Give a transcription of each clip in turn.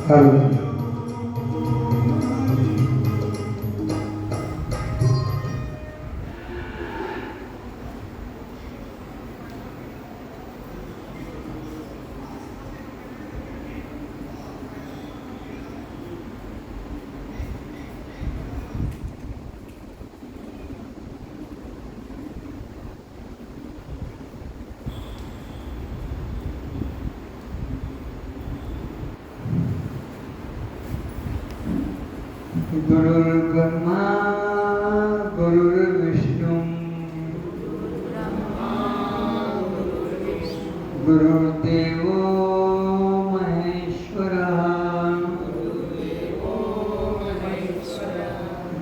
हरि गुरुर्ब्रह्मा गुरुर्विष्णु गुरुर्देवो महेश्वरः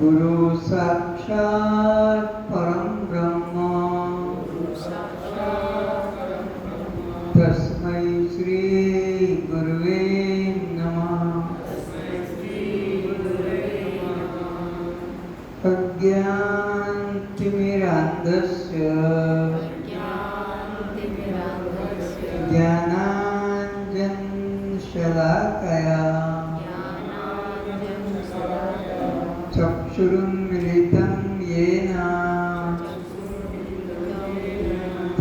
गुरु साक्षात् परं ब्रह्म तस्मै श्री गुरुवे नमः। अज्ञानतिमिरान्धस्य ज्ञानाञ्जनशलाकया चक्षुरुन्मिलितं येन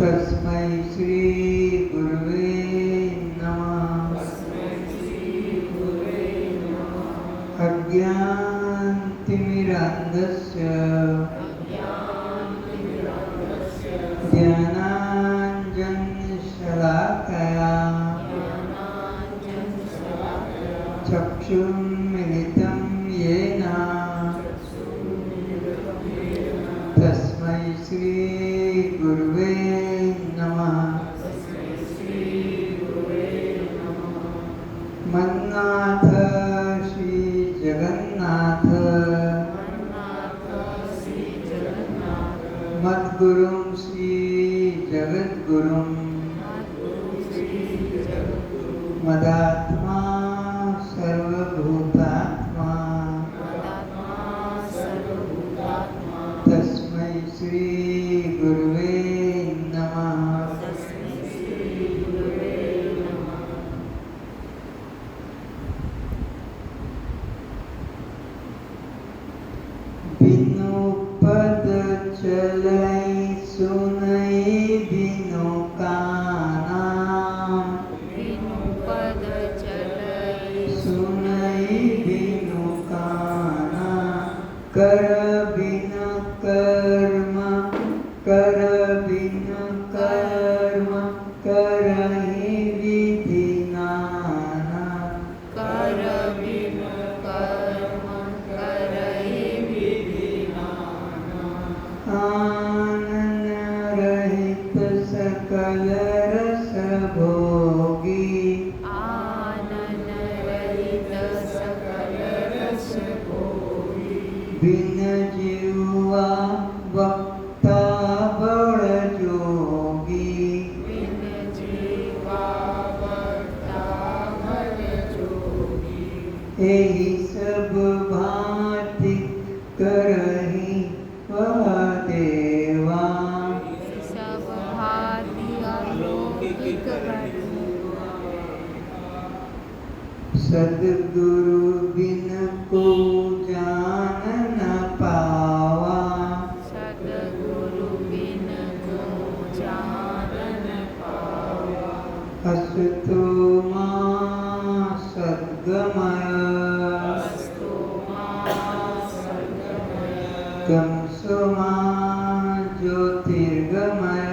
तस्मै श्री गुरुवे नमः। अज्ञानतिमिरान्धस्य ज्ञानाञ्जनशलाकया चक्षुरुन्मिलितं येन तस्मै श्री गुरुवे नमः। मन्नाथ श्री जगन्नाथ मद्गुरुं श्री जगद्गुरुं मदात्मा सर्वभूतात्मा तस्मै श्री गुरुवे नमः। बिनु पद चलै सुनै बिनु काना सुनै बिनु काना कर बिनु कर्म कर बिनु कर्म करहि विधि नाना आनन रहित सकल रस भोगी बिन जीवा वक्ता बड़ जोगी एहि सब भांति करहि वह देवा सद्गुरु बिन को जान न पावा असतो मां सद्गमय तमसो मां ज्योतिर्गमय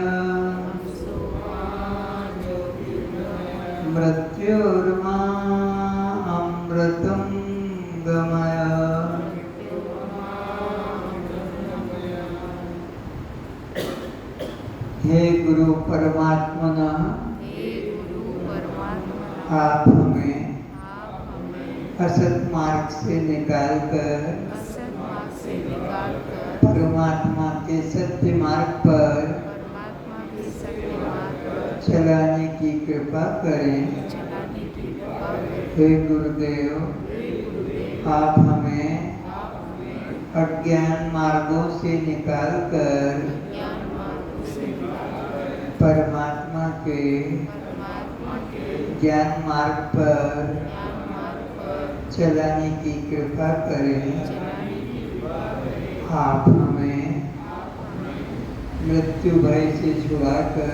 मृत्योर्मा अमृतं गमय। हे गुरु परमात्मा आप हमें असत मार्ग से निकालकर परमात्मा के सत्य मार्ग पर चलाने की कृपा करें। हे गुरुदेव आप हमें अज्ञान मार्गों से निकालकर परमात्मा के ज्ञान मार्ग पर चलाने की कृपा करें। आप हमें मृत्यु भय से छुड़ाकर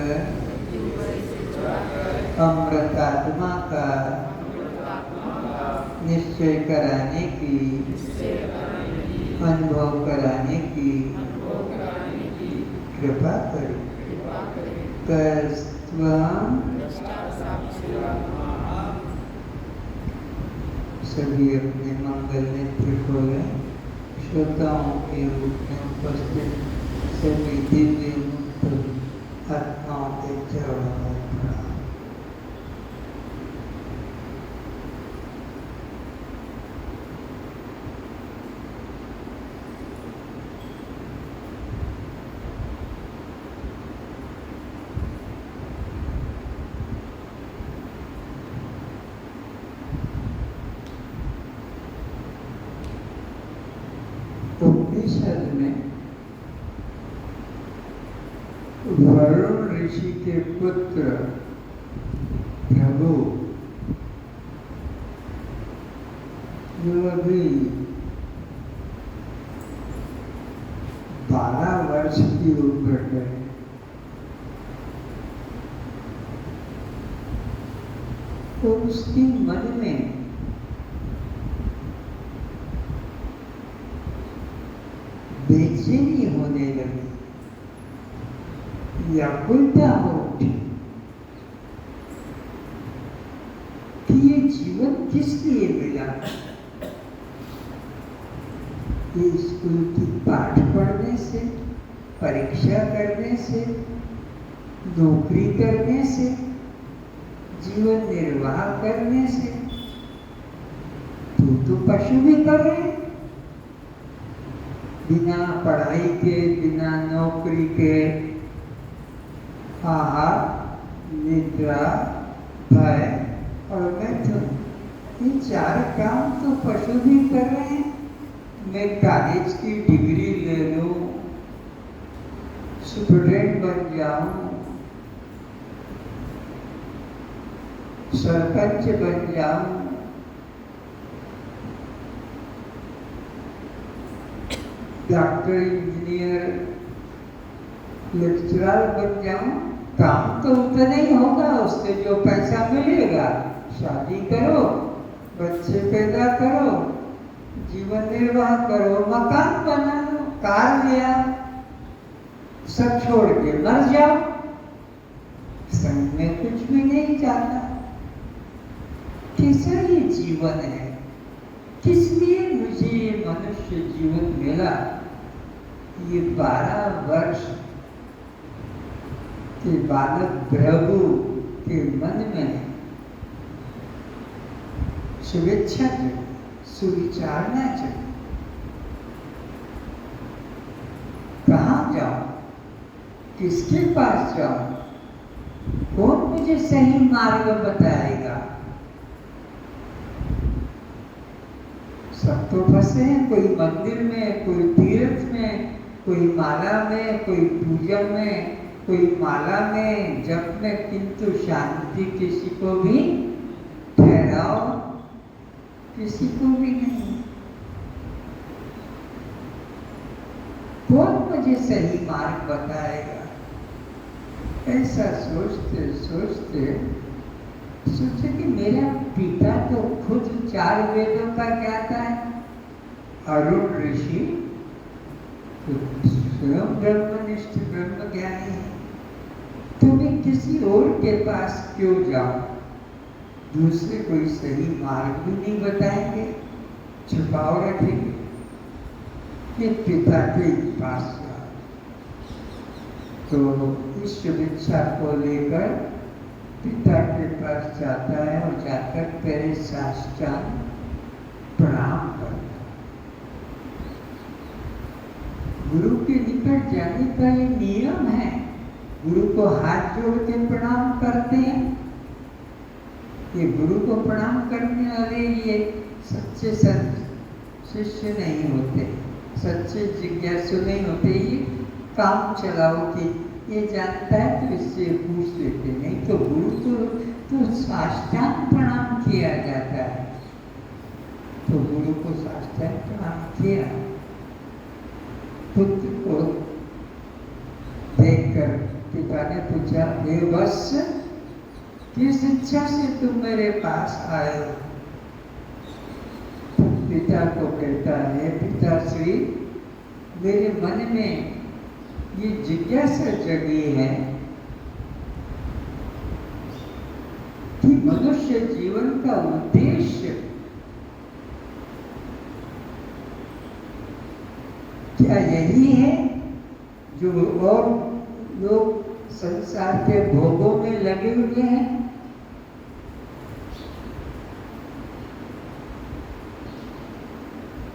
अमृत आत्मा का निश्चय कराने की, अनुभव कराने की कृपा करें। सभी अपने मंगल नेत्र खोलें। श्रोताओं के रूप में उपस्थित सभी दिव्य मुक्त आत्माओं के चरणों में प्रणाम। उपनिषद में वरुण ऋषि के पुत्र प्रभु जो अभी 12 वर्ष की उम्र है, तो उसके मन में बेचैनी होने लगी, व्याकुलता हो उठी कि ये जीवन किस लिए मिला। ये स्कूल की पाठ पढ़ने से, परीक्षा करने से, नौकरी करने से, जीवन निर्वाह करने से, तो पशु भी कर रहे हैं। बिना पढ़ाई के, बिना नौकरी के, आहार, निद्रा, भय और मैथुन, ये 4 काम तो पशु भी कर रहे हैं। मैं कॉलेज की डिग्री ले लूं, स्टूडेंट बन जाऊं, सरपंच बन जाऊं, डॉक्टर, इंजीनियर, लेक्चरर बन जाऊं, काम तो उतना ही होगा। उससे जो पैसा मिलेगा, शादी करो, बच्चे पैदा करो, जीवन निर्वाह करो, मकान बना लो, कार ले आओ, सब छोड़ के मर जाओ। संग में कुछ भी नहीं जाता। कैसा ये जीवन है? किस लिए मुझे ये मनुष्य जीवन मिला? ये 12 वर्ष के बालक प्रभु के मन में शुभेच्छा चाहिए, सुविचारना चाहिए। कहाँ जाऊं, किसके पास जाऊं, कौन मुझे सही मार्ग बताएगा? सब तो फंसे हैं, कोई मंदिर में, कोई तीर्थ में, कोई माला में, कोई पूजा में, कोई माला में, जप में, किंतु शांति किसी को भी, ठहराव किसी को भी नहीं। कौन मुझे सही मार्ग बताएगा? ऐसा सोचते सोचते सोचे कि मेरा पिता तो खुद 4 वेदों का ज्ञाता है, अरुण ऋषि तो स्वयं ब्रह्मनिष्ठ ब्रह्म ज्ञानी है, तो मैं किसी और के पास क्यों जाऊं? दूसरे कोई सही मार्ग भी नहीं बताएंगे, छुपाव रखेंगे। ये पिता के पास जाओ। तो इस शुभेच्छा को लेकर पिता के पास जाता है और जाकर पहले साष्टांग प्रणाम करता है। गुरु के निकट जाने का ये नियम है। गुरु को हाथ जोड़ के प्रणाम करते हैं। ये गुरु को प्रणाम करने वाले ये सच्चे शिष्य नहीं होते, सच्चे जिज्ञासु नहीं होते। ये काम चलाओ कि ये जानता है तो इससे पूछ लेते, नहीं तो गुरु तो साष्टांग प्रणाम किया जाता है। किया। पुत्र को देखकर पिता ने पूछा, हे वत्स, किस इच्छा से तुम मेरे पास आए हो? पिता को कहता है, पिताश्री, मेरे मन में ये जिज्ञासा जगी है कि मनुष्य जीवन का उद्देश्य क्या यही है जो और लोग संसार के भोगों में लगे हुए हैं?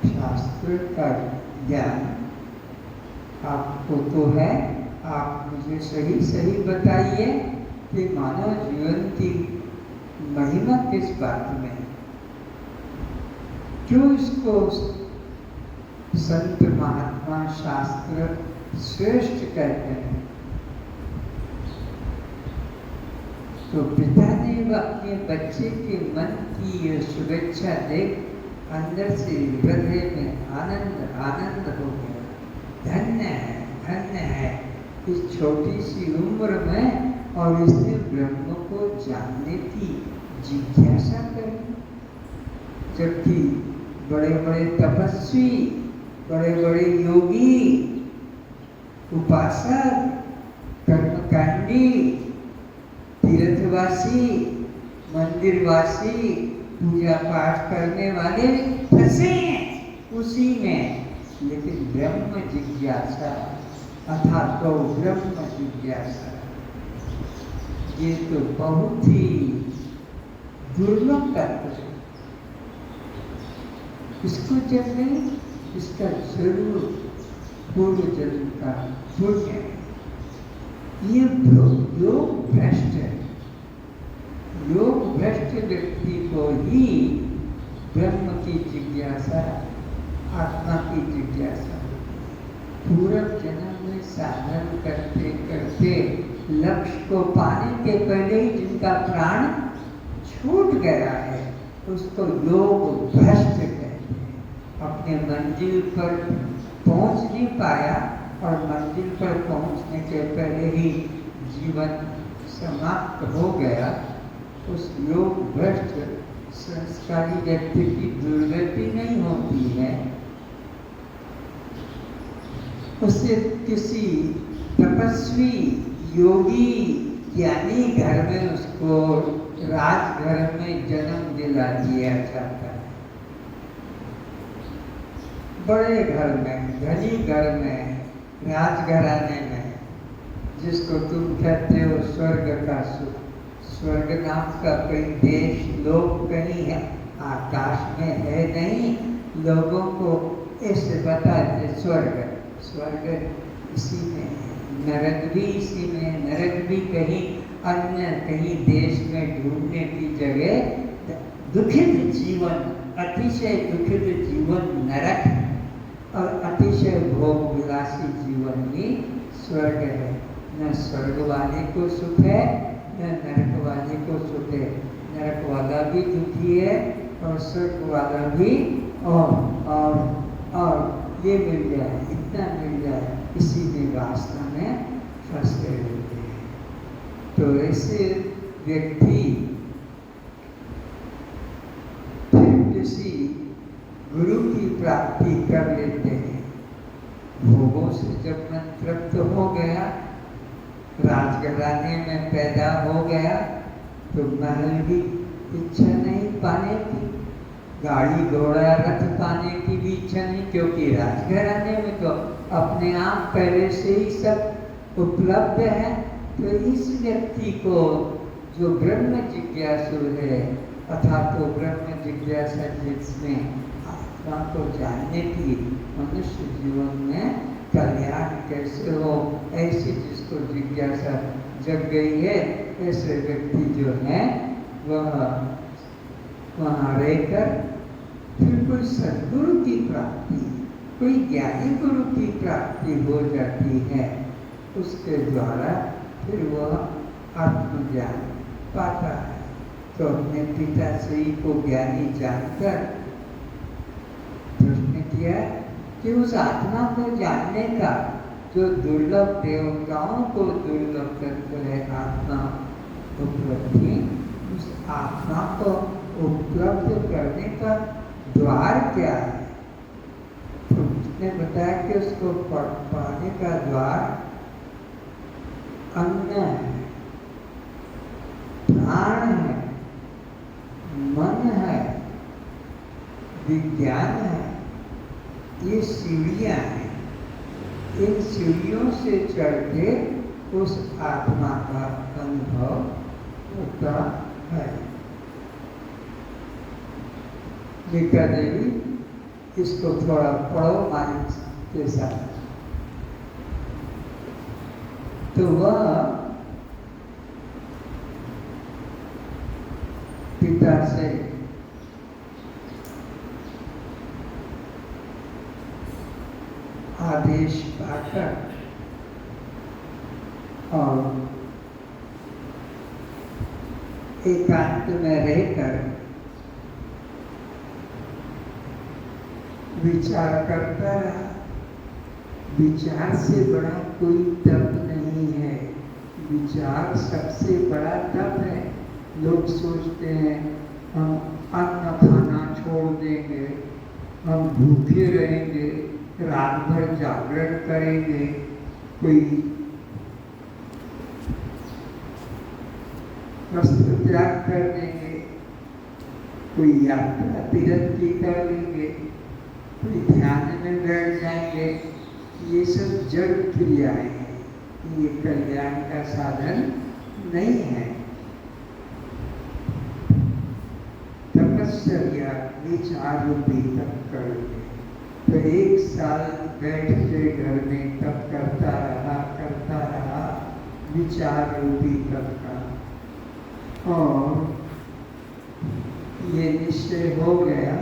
शास्त्र का ज्ञान आपको तो है, आप मुझे सही सही बताइए कि मानव जीवन की महिमा किस बात में है? क्यों इसको संत महात्मा शास्त्र श्रेष्ठ कहते हैं? तो पिता ने अपने बच्चे के मन की यह शुभेच्छा देख अंदर से हृदय में आनंद आनंद हो गया। धन्य है इस छोटी सी उम्र में और इसने ब्रह्म को जानने की जिज्ञासा करी, जबकि बड़े बड़े तपस्वी, बड़े बड़े योगी, उपासक, कर्मकांडी, तीर्थवासी, मंदिरवासी, पूजा पाठ करने वाले फंसे हैं उसी में। लेकिन ब्रह्म जिज्ञासा अर्थात तो ब्रह्म जिज्ञासा ये तो बहुत ही दुर्लभ तत्व है। इसको जब नहीं, इसका जरूर पूर्व जन्म का पुण्य है। ये योग भ्रष्ट है। योग भ्रष्ट व्यक्ति को ही ब्रह्म की जिज्ञासा, आत्मा की जिज्ञासा, पूर्व जन्म में साधन करते करते लक्ष्य को पाने के पहले ही जिनका प्राण छूट गया है उसको योग भ्रष्ट कहते हैं। अपने मंजिल पर पहुंच नहीं पाया और मंजिल पर पहुंचने के पहले ही जीवन समाप्त हो गया, उस योग भ्रष्ट संस्कारी व्यक्ति की दुर्गति नहीं होती है। उसे किसी तपस्वी, योगी, ज्ञानी घर में उसको राजघर में जन्म दिला दिया जाता है। बड़े घर में, धनी घर में, राजघराने में, जिसको तुम कहते हो स्वर्ग का सुख। स्वर्ग नाम का कोई देश लोक कहीं है, आकाश में है नहीं। लोगों को ऐसे बताते स्वर्ग, स्वर्ग इसी में है, नरक भी इसी में, नरक भी कहीं अन्य कहीं देश में ढूंढने की जगह दुखित जीवन, अतिशय दुखित जीवन नरक है और अतिशय भोग विलासी जीवन ही स्वर्ग है। न स्वर्ग वाले को सुख है न नरक वाले को सुख है। नरक वाला भी दुखी है और स्वर्ग वाला भी और ये मिल जाए, इतना मिल जाए, इसी में वासना में फंसे रहते हैं। तो ऐसे व्यक्ति फिर किसी गुरु की प्राप्ति कर लेते हैं। भोगों से जब मन तृप्त हो गया, राजघराने में पैदा हो गया, तो महल की इच्छा नहीं पाने की, गाड़ी घोड़ा रथ पाने की भी इच्छा नहीं, क्योंकि राजघराने में तो अपने आप पहले से ही सब उपलब्ध है। तो इस व्यक्ति को जो ब्रह्म जिज्ञासु है, अर्थात तो ब्रह्म जिज्ञासा जिसमें आत्मा को जानने की, मनुष्य जीवन में कल्याण कैसे हो, ऐसी जिसको जिज्ञासा जग गई है, ऐसे व्यक्ति जो है वह वहाँ रहकर फिर कोई सद्गुरु की प्राप्ति, कोई ज्ञानी गुरु की प्राप्ति हो जाती है। उसके द्वारा फिर वह आत्मज्ञान पाता है। तो अपने पिताश्री को ज्ञानी जानकर प्रश्न किया कि उस आत्मा को जानने का जो दुर्लभ देवताओं को दुर्लभ तत्व है आत्मा उपलब्धि, उस आत्मा को उपलब्ध करने का द्वार क्या है? तो उसने बताया कि उसको पाने का द्वार अन्न है, प्राण है, मन है, विज्ञान है, ये सीढ़ियां हैं। इन सीढ़ियों से चढ़ के उस आत्मा का अनुभव होता है। मीका देवी इसको थोड़ा पढ़ो मालिक के साथ। तो वह पिता से आदेश पाकर और एकांत में रहकर विचार करता रहा। विचार से बड़ा कोई तप नहीं है, विचार सबसे बड़ा तप है। लोग सोचते हैं हम अन्न खाना छोड़ देंगे, हम भूखे रहेंगे, रात भर जागरण करेंगे, कोई वस्त्र त्याग कर देंगे, कोई यात्रा तीर्थ की कर लेंगे, कोई ध्यान में बैठ जाएंगे। ये सब जड़ क्रियाएं हैं, ये कल्याण का साधन नहीं है। तपस्या विचार रूपी तप करेंगे तो 1 साल बैठ के घर में तप करता रहा विचार रूपी तप का, और ये निश्चय हो गया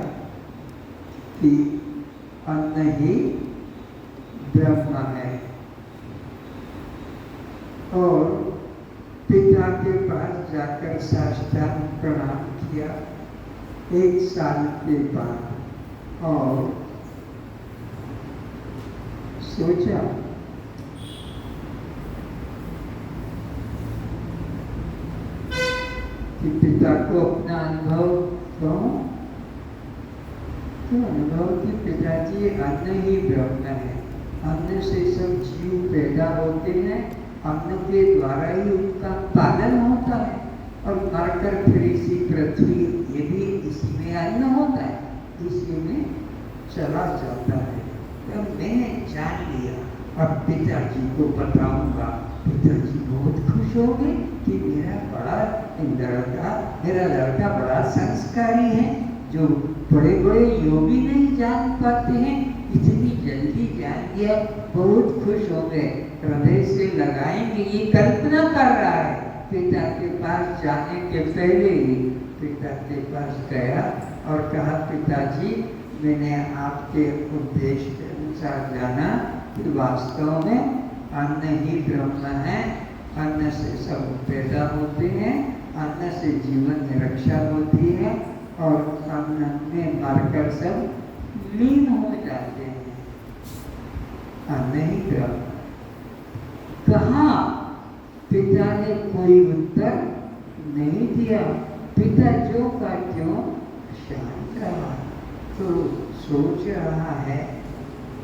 कि अन्न ही ब्रह्म है। और पिता के पास जाकर साष्टांग प्रणाम किया 1 साल के बाद, और सोचा कि पिता को अपना अनुभव कहूं, तो अनुभव कि पिताजी अन्न ही ब्रह्म है, अन्न से सब जीव पैदा होते हैं, अन्न के द्वारा ही उनका पालन होता है, और मरकर फिर इसी पृथ्वी, ये भी इसी में अन्न होता है, इसी में चला जाता है। तो मैंने जान लिया, अब पिताजी को बताऊंगा। पिताजी बहुत खुश हो गए कि मेरा लड़का बड़ा संस्कारी है, जो बड़े बड़े योगी नहीं जान पाते हैं, इतनी जल्दी जान गया। बहुत खुश हो गए, हृदय से लगाएंगे, ये कल्पना कर रहा है। पिता के पास जाने के पहले ही पिता के पास गया और कहा, पिताजी मैंने आपके उपदेश के अनुसार जाना कि वास्तव में अन्न ही ब्रह्म है, अन्न से सब पैदा होते हैं, अन्न से जीवन में रक्षा होती है, और अन्न में मरकर सब लीन हो जाते हैं। अन्न ही ब्रह्म। कहाँ? पिता ने कोई उत्तर नहीं दिया। पिता जो का त्यों शांत रहा। तो सोच रहा है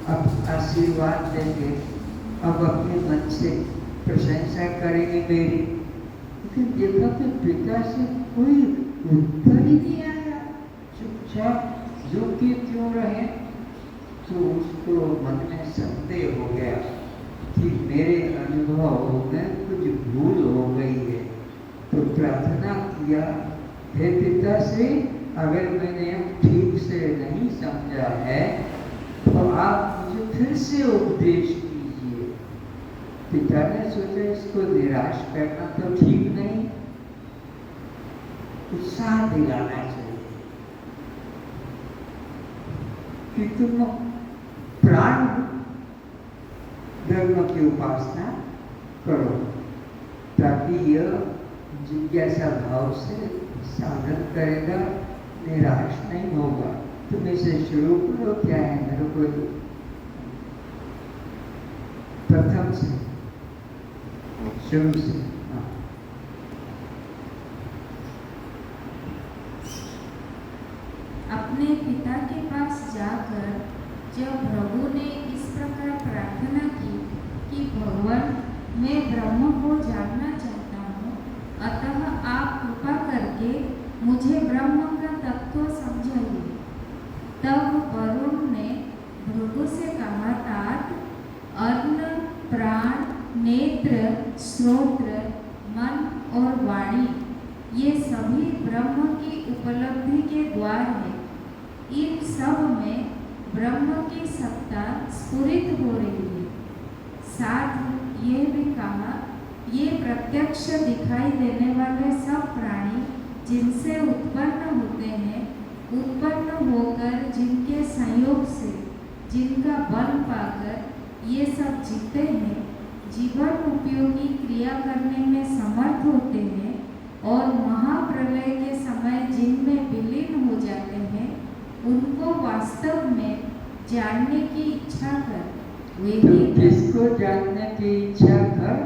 अब आशीर्वाद देंगे, अब अपने मन से प्रशंसा करेंगे मेरी, लेकिन देखा कि पिता से कोई उत्तर ही नहीं आया, चुपचाप जो कि क्यों रहे। तो उसको मन में संदेह हो गया कि मेरे अनुभव में कुछ भूल हो गई है। तो प्रार्थना किया, हे पिता से, अगर मैंने ठीक से नहीं समझा है तो आप मुझे फिर से उपदेश कीजिए। पिता ने सोचा इसको निराश करना तो ठीक नहीं, उत्साह दिलाना चाहिए कि तुम प्राण ब्रह्म की उपासना करो, ताकि यह जिज्ञासा भाव से साधन करेगा, निराश नहीं होगा। तुम इसे शुरू करो, क्या है मेरे को प्रथम से शुरू से। हाँ। अपने पिता के पास जाकर जब प्रभु ने इस प्रकार प्रार्थना की कि भगवान, मैं ब्रह्म को जानना चाहता हूँ, अतः आप कृपा करके मुझे ब्रह्म का तत्व समझाइए। तब वरुण ने भृगु से कहा, तात अन्न, प्राण, नेत्र, श्रोत्र, मन और वाणी, ये सभी ब्रह्म की उपलब्धि के द्वार हैं। इन सब में ब्रह्म की सत्ता स्फुरित हो रही है। साथ ये भी कहा, ये प्रत्यक्ष दिखाई देने वाले सब प्राणी जिनसे उत्पन्न होते हैं, उत्पन्न होकर जिनके संयोग से, जिनका बल पाकर ये सब जीते हैं, जीवन उपयोगी क्रिया करने में समर्थ होते हैं और महाप्रलय के समय जिनमें विलीन हो जाते हैं, उनको वास्तव में जानने की इच्छा कर वे तो किसको जानने की इच्छा कर?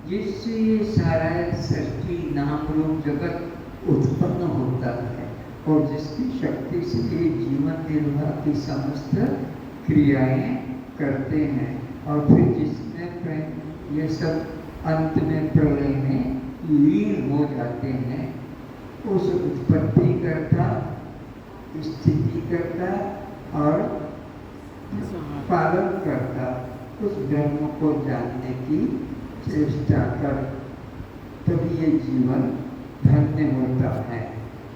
जिससे ये सारा सृष्टि नाम रूप जगत उत्पन्न होता है और जिसकी शक्ति से ये जीवन निर्वाह की समस्त क्रियाएं करते हैं, और फिर जिसमें ये सब अंत में प्रलय में लीन हो जाते हैं, उस उत्पत्ति करता, स्थिति करता और पालन करता उस ब्रह्म को जानने की चेष्टा कर, तभी ये जीवन धन्य होता है।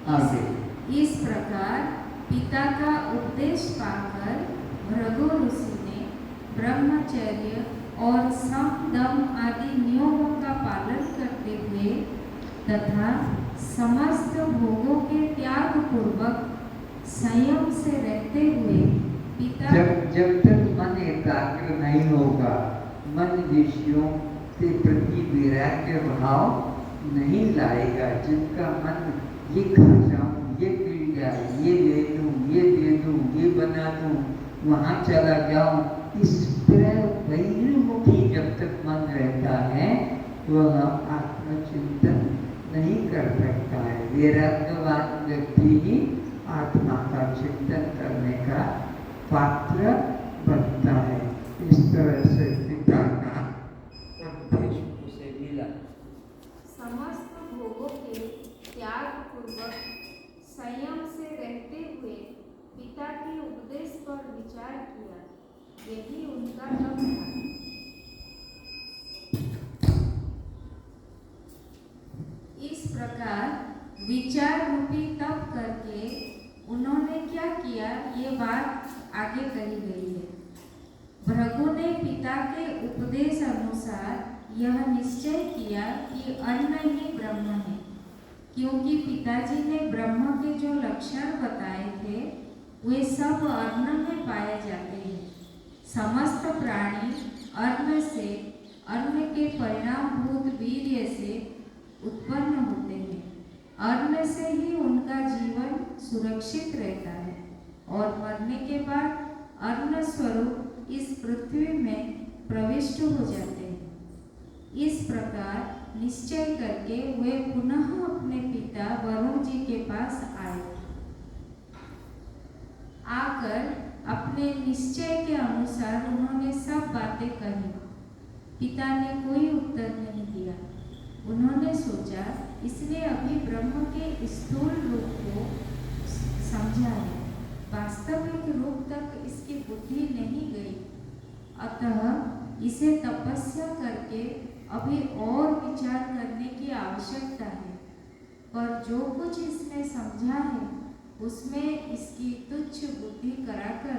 आगे इस प्रकार पिता का उपदेश पाकर भृगु ऋषि ने ब्रह्मचर्य और सम दम आदि नियमों का पालन करते हुए तथा समस्त भोगों के त्याग पूर्वक संयम से रहते हुए पिता जब तक मन एकाग्र नहीं होगा, मन विषयों के प्रति वैराग्य भाव नहीं लाएगा, जिनका मन ये खा जाऊं, ये पी जाए, ये ले दूं, ये दे दूं, ये बना दूं, वहाँ चला जाऊं, इस तरह बहिर्मुखी जब तक मन रहता है वह आत्मचिंतन नहीं कर सकता है। वैराग्यवान व्यक्ति ही आत्मा का चिंतन करने का पात्र बनता है। इस तरह से पिता का उपदेश उसे मिला। समस्त भोगों के त्याग पूर्वक संयम से रहते हुए पिता के उपदेश पर विचार किया, यही उनका तप था। इस प्रकार विचार रूपी तप करके उन्होंने क्या किया, ये बात आगे कही गई है। भृगु ने पिता के उपदेश अनुसार यह निश्चय किया कि अन्न ही ब्रह्म है, क्योंकि पिताजी ने ब्रह्म के जो लक्षण बताए थे वे सब अन्न में पाए जाते हैं। समस्त प्राणी अन्न से, अन्न के परिणामभूत वीर्य से उत्पन्न होते हैं। अन्न से ही उनका जीवन सुरक्षित रहता है और मरने के बाद अन्न स्वरूप इस पृथ्वी में प्रविष्ट हो जाते हैं। इस प्रकार निश्चय करके वे पुनः अपने पिता वरुण जी के पास आए। आकर अपने निश्चय के अनुसार उन्होंने सब बातें कही। पिता ने कोई उत्तर नहीं दिया। उन्होंने सोचा, इसने अभी ब्रह्म के स्थूल रूप को समझा है, वास्तविक रूप तक इसकी बुद्धि नहीं गई, अतः इसे तपस्या करके अभी और विचार करने की आवश्यकता है। पर जो कुछ इसने समझा है उसमें इसकी तुच्छ बुद्धि कराकर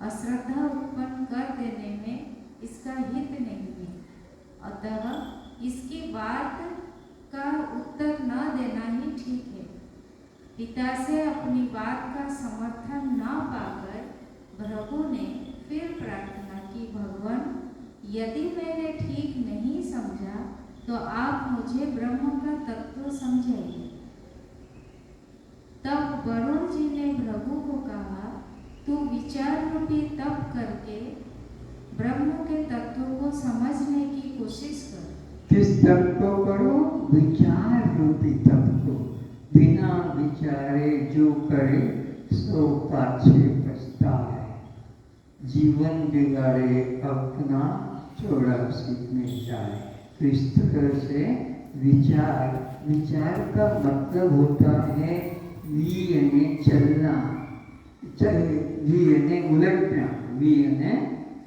अश्रद्धा उत्पन्न कर देने में इसका हित नहीं है, अतः इसकी बात का उत्तर न देना ही ठीक है। पिता से अपनी बात का समर्थन न पाकर भृगु ने फिर प्रार्थना की, भगवान, यदि मैंने ठीक नहीं समझा तो आप मुझे ब्रह्म का तत्व समझाइए। तब वरुण जी ने भृगु को कहा, तू विचार रूपी तप करके ब्रह्म के तत्व को समझने की कोशिश कर। किस तप को करो? विचार रूपी तप को। बिना विचारे जो करे सो पाछे पछताए, जीवन बिगाड़े अपना चौड़ा सीखने जाए। तो इस तरह से विचार का मतलब होता है वी यानी चलना, वी यानी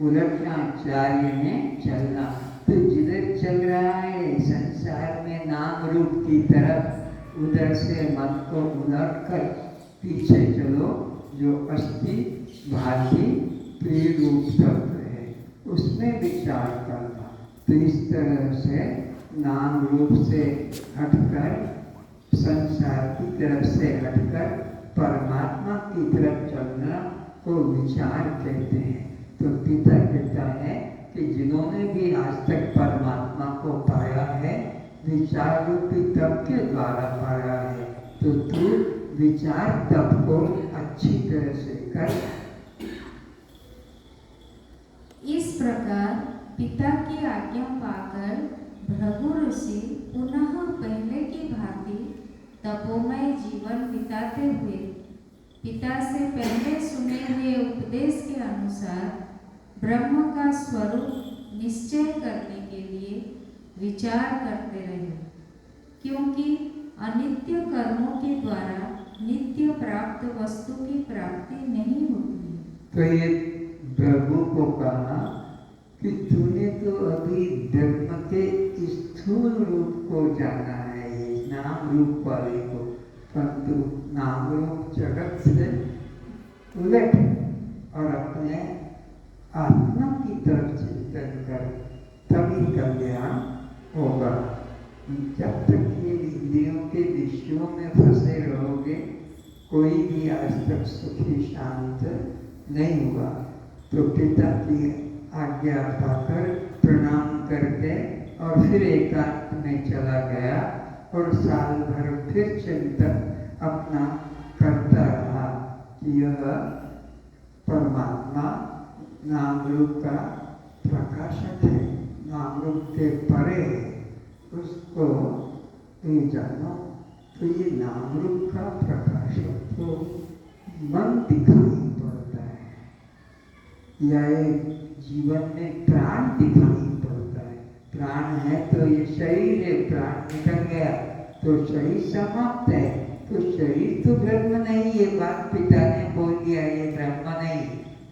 उलटना, चार यानी चलना। तो जिधर चल रहा है संसार में नाम रूप की तरफ, उधर से मन को उलट कर पीछे चलो, जो अस्थि भाती रूप तत्व है उसमें विचार करना। तो इस तरह से नाम रूप से हटकर, संसार की तरफ से हटकर परमात्मा की तरफ चलना को विचार कहते हैं। तो पिता कहता है कि जिन्होंने भी आज तक परमात्मा को पाया है, विचार रूपी तप के द्वारा पाया है, तो तू विचार तप को अच्छी तरह से कर। इस प्रकार पिता की आज्ञा पाकर भृगु ऋषि पुनः पहले की भांति तपोमय जीवन बिताते हुए पिता से पहले सुने हुए उपदेश के अनुसार ब्रह्म का स्वरूप निश्चय करने के लिए विचार करते रहे, क्योंकि अनित्य कर्मों के द्वारा नित्य प्राप्त वस्तु की प्राप्ति नहीं होती। तो ये प्रभु को कहा कि तूने तो अभी धर्म के स्थूल रूप को जाना है, ये नाम रूप वाले को, परंतु नाम रूप जगत से उलट और अपने आत्मा की तरफ चिंतन कर, तभी कल्याण होगा। जब तक ये इंद्रियों के विषयों में फंसे रहोगे, कोई भी आज तक सुखी शांत नहीं हुआ। तो पिता की आज्ञा पाकर प्रणाम करके और फिर एकांत में चला गया और साल भर फिर चिंतन अपना करता रहा कि यह परमात्मा नाम रूप का प्रकाशक है, नाम रूप के परे है, उसको ये जानो। तो ये नाम रूप का प्रकाशक तो मन दिखाई पड़ता है, या जीवन में प्राण दिखाई पड़ता है। प्राण है तो ये शरीर है, प्राण निकल गया तो शरीर समाप्त है। तो शरीर तो ब्रह्म नहीं, ये बात पिता ने बोल दिया, ये ब्रह्म नहीं,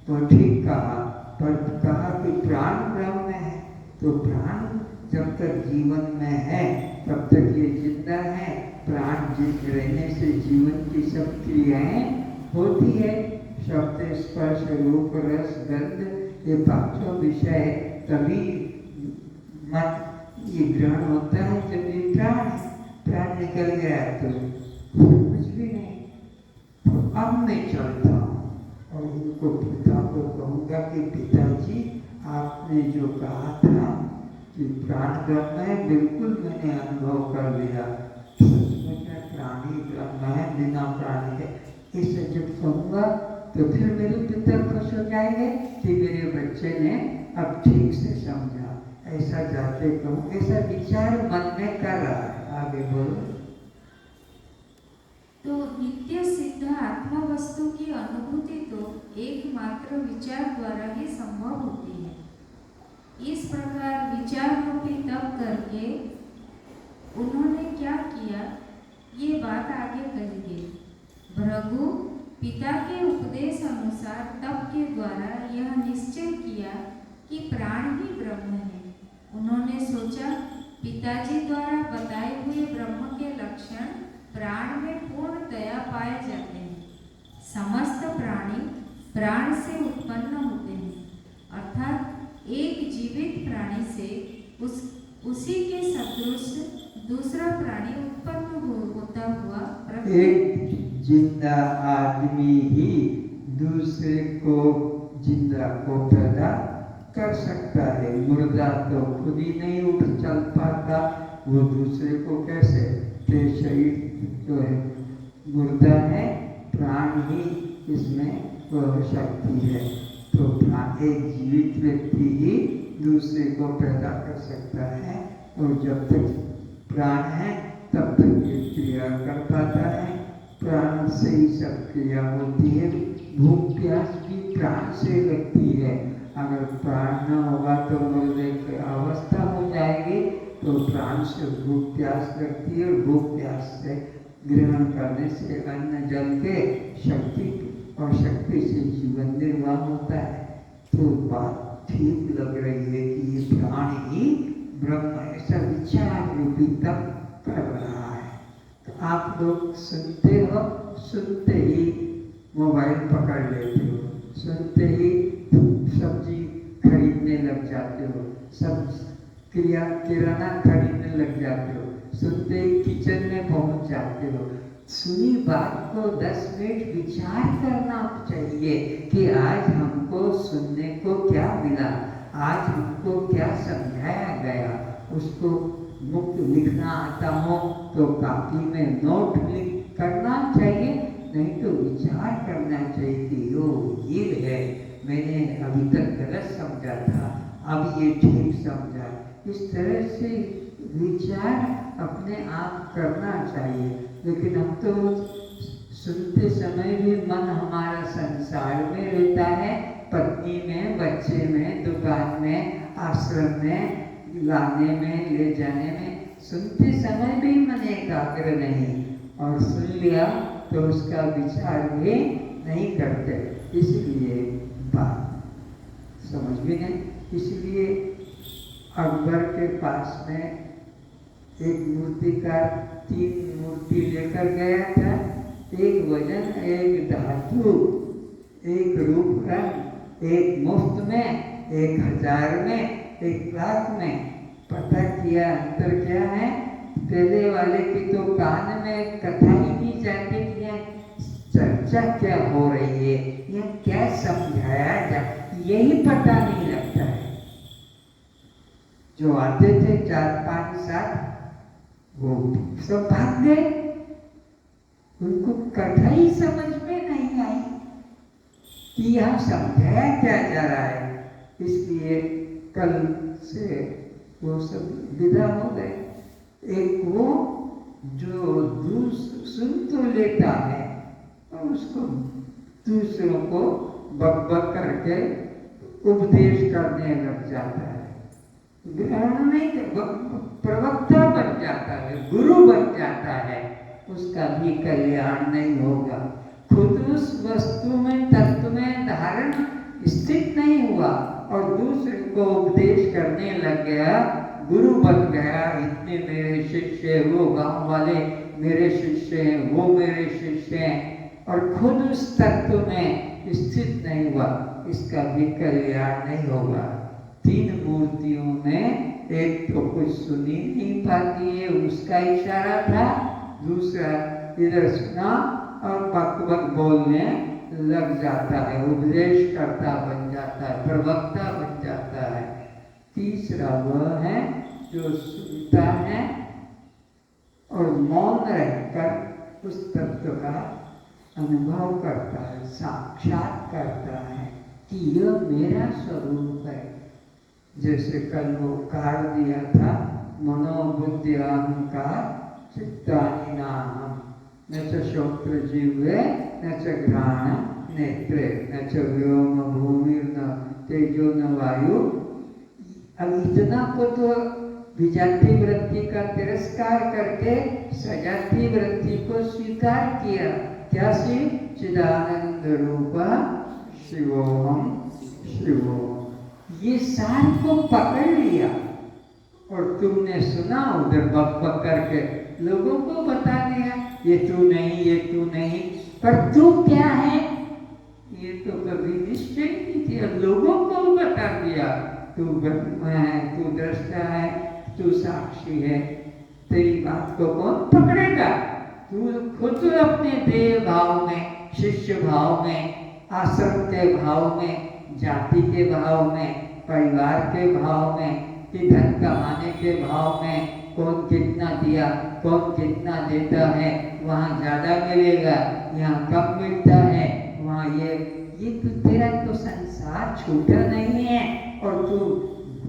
तो ठीक कहा, पर कहा कि प्राण ब्रह्म है। तो प्राण जब तक जीवन में है तब तक ये जिंदा है। प्राण जिंदा रहने से जीवन की सब क्रियाएं होती है, शब्द स्पर्श रूप रस गंध, ये पांचों विषय, तभी मन ये ग्रहण होता है। जब ये प्राण निकल गया तो कुछ भी नहीं। तो अब मैं चलता हूँ और इनको पिता को कहूँगा कि पिताजी आपने जो कहा था कि प्राण ब्रह्म है, बिल्कुल मैंने अनुभव कर लिया। सचमुच में प्राणी ब्रह्म है, बिना प्राणी के। इसे जब कहूँगा तो फिर मेरे पिता खुश हो जाएंगे कि मेरे बच्चे ने अब ठीक से समझा। ऐसा जाते कहूँ, ऐसा विचार मन में कर रहा है। आगे बोलो। तो नित्य सिद्ध आत्मा वस्तु की अनुभूति तो एकमात्र विचार द्वारा ही संभव होती है। इस प्रकार विचार रूपी तप करके उन्होंने क्या किया, ये बात आगे कही गई। भृगु पिता के उपदेश अनुसार तप के द्वारा यह निश्चय किया कि प्राण ही ब्रह्म है। उन्होंने सोचा, पिताजी द्वारा बताए हुए ब्रह्म के लक्षण प्राण में पूर्णतया पाए जाते हैं। समस्त प्राणी प्राण से उत्पन्न होते हैं, अर्थात एक जीवित प्राणी से उसी के सदृश दूसरा प्राणी उत्पन्न होता हुआ एक जिंदा आदमी ही दूसरे को जिंदा को पैदा कर सकता है। मुर्दा तो खुद ही नहीं उठ चल पाता, वो दूसरे को कैसे? शरीर जो है मुर्दा है, प्राण ही इसमें वह शक्ति है। तो एक जीवित व्यक्ति ही दूसरे को पैदा कर सकता है, और जब तक प्राण है तब तक ये क्रिया कर पाता है। प्राण से ही सब क्रिया होती है। भूख प्यास भी प्राण से लगती है। अगर प्राण न होगा तो मरने की अवस्था हो जाएगी। तो प्राण से भूख प्यास लगती है, और भूख प्यास से ग्रहण करने से अन्न जल के शक्ति और शक्ति से जीवन निर्वाह होता है। तो बात ठीक लग रही है कि ये प्राण ही ब्रह्म ऐसा विचार रूपी तप कर रहा है। तो आप लोग सुनते हो, सुनते ही मोबाइल पकड़ लेते हो, सुनते ही सब्जी खरीदने लग जाते हो, सब किराना खरीदने लग जाते हो, सुनते ही किचन में पहुंच जाते हो। सुनी बात को 10 मिनट विचार करना चाहिए कि आज हमको सुनने को क्या मिला, आज हमको क्या समझाया गया। उसको मुक्त लिखना आता हो तो कापी में नोट लिख करना चाहिए, नहीं तो विचार करना चाहिए कि यो ये है, मैंने अभी तक गलत समझा था, अब ये ठीक समझा। इस तरह से विचार अपने आप करना चाहिए। लेकिन हम तो सुनते समय भी मन हमारा संसार में रहता है, पत्नी में, बच्चे में, दुकान में, आश्रम में, लाने में, ले जाने में। सुनते समय भी मन एकाग्र नहीं, और सुन लिया तो उसका विचार भी नहीं करते। इसलिए बात समझ भी नहीं। इसलिए अकबर के पास में एक मूर्तिकार 3 मूर्ति लेकर गया था। एक वजन, एक धातु, एक रूप रंग, एक मुफ्त में, एक 1000 में, एक लाख में। पता किया अंतर क्या है? पहले वाले की तो कान में कथा ही नहीं जाती कि चर्चा क्या हो रही है, यह क्या समझाया जाए, यही पता नहीं लगता है। जो आते थे 4, 5, 7 वो सब भाग गए, उनको कथा ही समझ में नहीं आई कि यहाँ समझाया क्या जा रहा है। इसलिए कल से वो सब विदा हो गए। एक वो जो सुन तो लेता है और उसको दूसरों को बक करके उपदेश करने लग जाता है। ग्रहण नहीं, प्रवक्ता बन जाता है, गुरु बन जाता है, उसका भी कल्याण नहीं होगा। खुद उस वस्तु में, तत्व में धारण स्थित नहीं हुआ और दूसरे को उपदेश करने लग गया, गुरु बन गया। इतने मेरे शिष्य हैं, वो गांव वाले मेरे शिष्य हैं, वो मेरे शिष्य हैं, और खुद उस तत्व में स्थित नहीं हुआ, इसका भी कल्याण नहीं होगा। 3 मूर्तियों में एक तो कुछ सुनी नहीं पाती है, उसका इशारा था, दूसरा इधर सुना और बक बक बोलने लग जाता है, उपदेश करता बन जाता है, प्रवक्ता बन जाता है। तीसरा वह है जो सुनता है और मौन रहकर उस तत्व का अनुभव करता है, साक्षात करता है कि यह मेरा स्वरूप है। जैसे कल वो कार्ड दिया था, मनोबुद्धि अहंकार चित्तानि नाहम्, न च श्रोत्र जिह्वे न च घ्राण नेत्रे न च व्योम भूमिर्न तेजो न वायु। अब इतना को तो विजाति वृत्ति का तिरस्कार करके सजाति वृत्ति को स्वीकार किया। क्या सी? चिदानंद रूपा शिवोहम शिवोहम। ये सार को पकड़ लिया और तुमने सुना उधर बक बक करके लोगों को बता दिया, ये तू नहीं, ये तू नहीं, पर तू क्या है ये तो कभी निश्चय नहीं किया, लोगों को बता दिया, तू ब्रह्म है, तू दृष्टा है, तू साक्षी है। तेरी बात को कौन पकड़ेगा? तू खुद अपने देह भाव में, शिष्य भाव में, आश्रम के भाव में, जाति के भाव में, परिवार के भाव में, कि धन कमाने के भाव में, कौन कितना दिया, कौन कितना देता है, वहाँ ज्यादा मिलेगा, यहाँ कम मिलता है, वहाँ हाँ ये तो तेरा तो संसार छोटा नहीं है और तू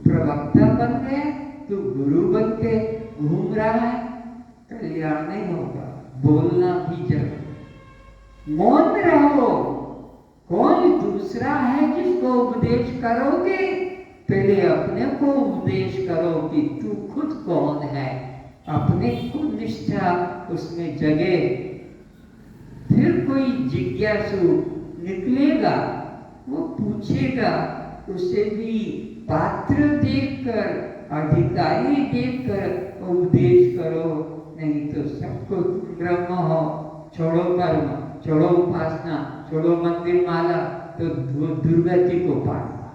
प्रवक्ता बन गया, तू गुरु बन के घूम रहा है, कल्याण नहीं होगा। बोलना भी जरूर, मौन रहो। कोई दूसरा है जिसको उपदेश करोगे, पहले अपने को उपदेश करो कि तू खुद कौन है, अपने को निष्ठा उसमें जगे। फिर कोई जिज्ञासु निकलेगा, वो पूछेगा, उसे भी पात्र देखकर, अधिकारी देखकर उपदेश करो, नहीं तो सबको ब्रह्म हो, छोड़ो कर्म, छोड़ो उपासना, छोड़ो मंदिर माला, तो दुर्गति को पाएगा।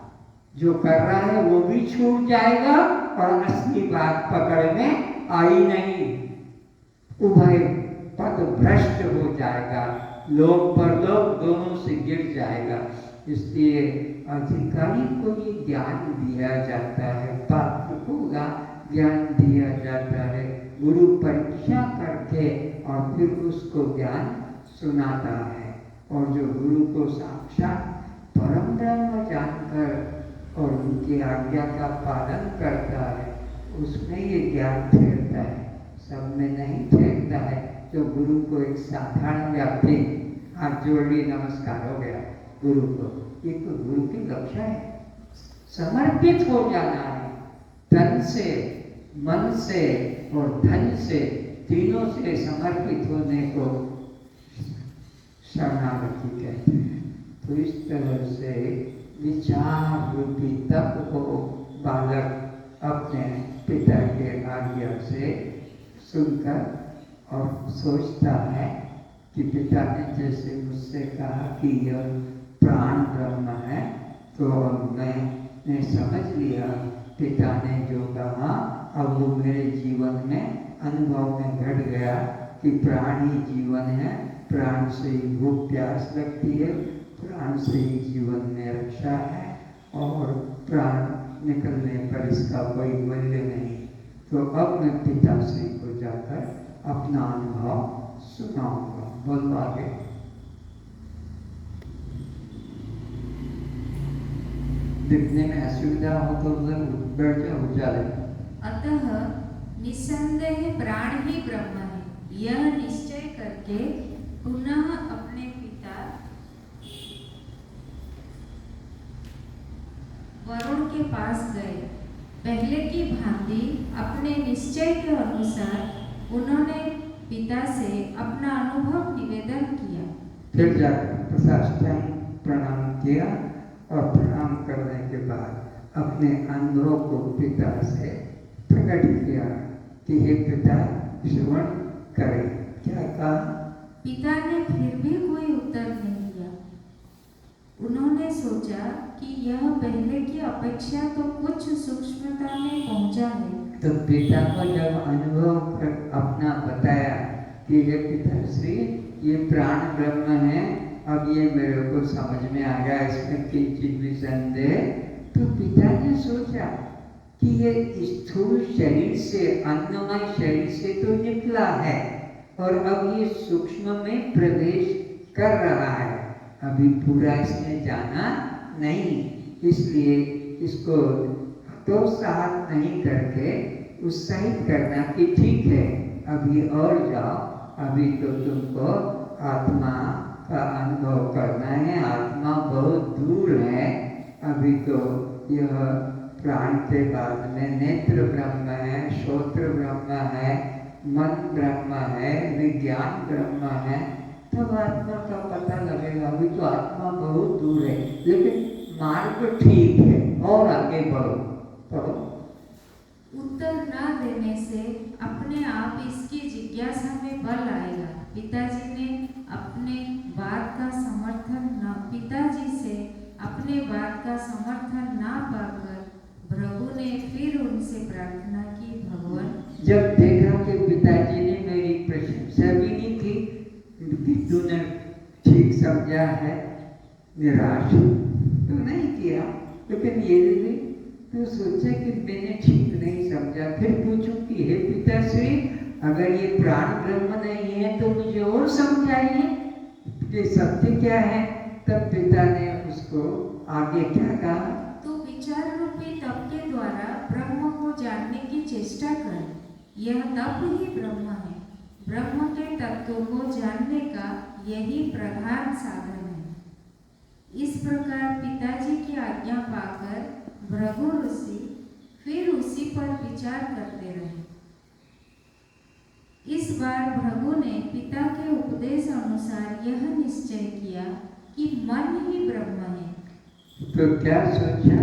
जो कर रहा है वो भी छूट जाएगा और असली बात पकड़ में आई नहीं, उभय पद भ्रष्ट हो जाएगा, लोक परलोक दोनों से गिर जाएगा। इसलिए अधिकारी को ये ज्ञान दिया जाता है, पात्र को ज्ञान दिया जाता है, गुरु परीक्षा करके और फिर उसको ज्ञान सुनाता है। और जो गुरु को साक्षात परम ब्रह्म जानकर और उनकी आज्ञा का पालन करता है, उसमें ये ज्ञान ठहरता है, सब में नहीं ठहरता है। जो गुरु को एक साधारण व्यक्ति हाथ जोड़ ली, नमस्कार हो गया गुरु को, ये तो गुरु की लक्ष्य है। समर्पित हो जाना है, तन से, मन से और धन से, तीनों से समर्पित होने को शरणागति कहते हैं। तो इस तरह से विचार रूपी तप को बालक अपने पिता के आज्ञा से सुनकर और सोचता है कि पिता ने जैसे मुझसे कहा कि यह प्राण ब्रह्म है, तो मैंने समझ लिया, पिता ने जो कहा अब वो मेरे जीवन में अनुभव में घट गया कि प्राण ही जीवन है, प्राण से ही भूख प्यास लगती है, प्राण से ही जीवन में रक्षा है और प्राण निकलने पर इसका कोई मूल्य नहीं। तो अब मैं पिताश्री को जाकर अपना अनुभव सुनाऊंगा। बोलो आगे। दिखने में असुविधा हो तो बैठ जाओ, उजाले। अतः निसंदेह प्राण ही ब्रह्म है, यह निश्चय करके पुनः अपने पिता वरुण के पास गए। पहले की भांति अपने निश्चय के अनुसार उन्होंने पिता से अपना अनुभव निवेदन किया। फिर जाकर साष्टांग प्रणाम किया और प्रणाम करने के बाद अपने अनुभव को पिता से प्रकट किया कि हे पिता श्रवण करें। क्या कहा? पिता ने फिर भी कोई उत्तर नहीं दिया। उन्होंने सोचा कि यह पहले की अपेक्षा तो कुछ सूक्ष्मता में पहुंचा है। तो पिता को जब अनुभव अपना बताया कि ये पिताश्री ये प्राण ब्रह्म है, अब ये मेरे को समझ में आ गया, इसमें किंचित भी संदेह, तो पिता ने सोचा कि ये स्थूल शरीर से, अन्नमय शरीर से तो निकला है और अब ये सूक्ष्म में प्रवेश कर रहा है, अभी पूरा इसमें जाना नहीं, इसलिए इसको हतोत्साहित नहीं करके उत्साहित करना कि ठीक है अभी और जाओ, अभी तो तुमको आत्मा का अनुभव करना है, आत्मा बहुत दूर है, अभी तो यह प्राण के बाद में नेत्र ब्रह्म है, श्रोत्र ब्रह्म है, मन ब्रह्म है, विज्ञान ब्रह्म है, तब आत्मा का पता लगेगा। अभी तो आत्मा बहुत दूर है, लेकिन मार्ग ठीक है और आगे बढ़ो। पढ़ो। उत्तर न देने से अपने आप इसकी जिज्ञासा में बल आएगा। पिताजी से अपने बात का समर्थन ना पाकर प्रभु ने फिर उनसे प्रार्थना की, भगवान। जब देखा कि पिताजी ने मेरी प्रशंसा भी नहीं की, बिट्टू ने ठीक समझा है, निराश तो नहीं किया, लेकिन ये भी तो सोचा कि मैंने ठीक नहीं समझा। फिर पूछूं कि हे पिताश्री, अगर ये प्राण ब्रह्म नहीं है तो मुझे और समझाइए कि सत्य क्या है। तब पिता ने उसको आगे क्या कहा? तो विचार रूपी तप के द्वारा ब्रह्म को जानने की चेष्टा कर। यह तप ही ब्रह्म है। ब्रह्म के तत्व को जानने का यही प्रधान साधन है। इस प्रकार पिताजी की आज्ञा पाकर भृगु ऋषि फिर उसी पर विचार करते रहे। इस बार भृगु ने पिता के उपदेश अनुसार यह निश्चय किया कि मन ही ब्रह्म है। तो क्या सोचा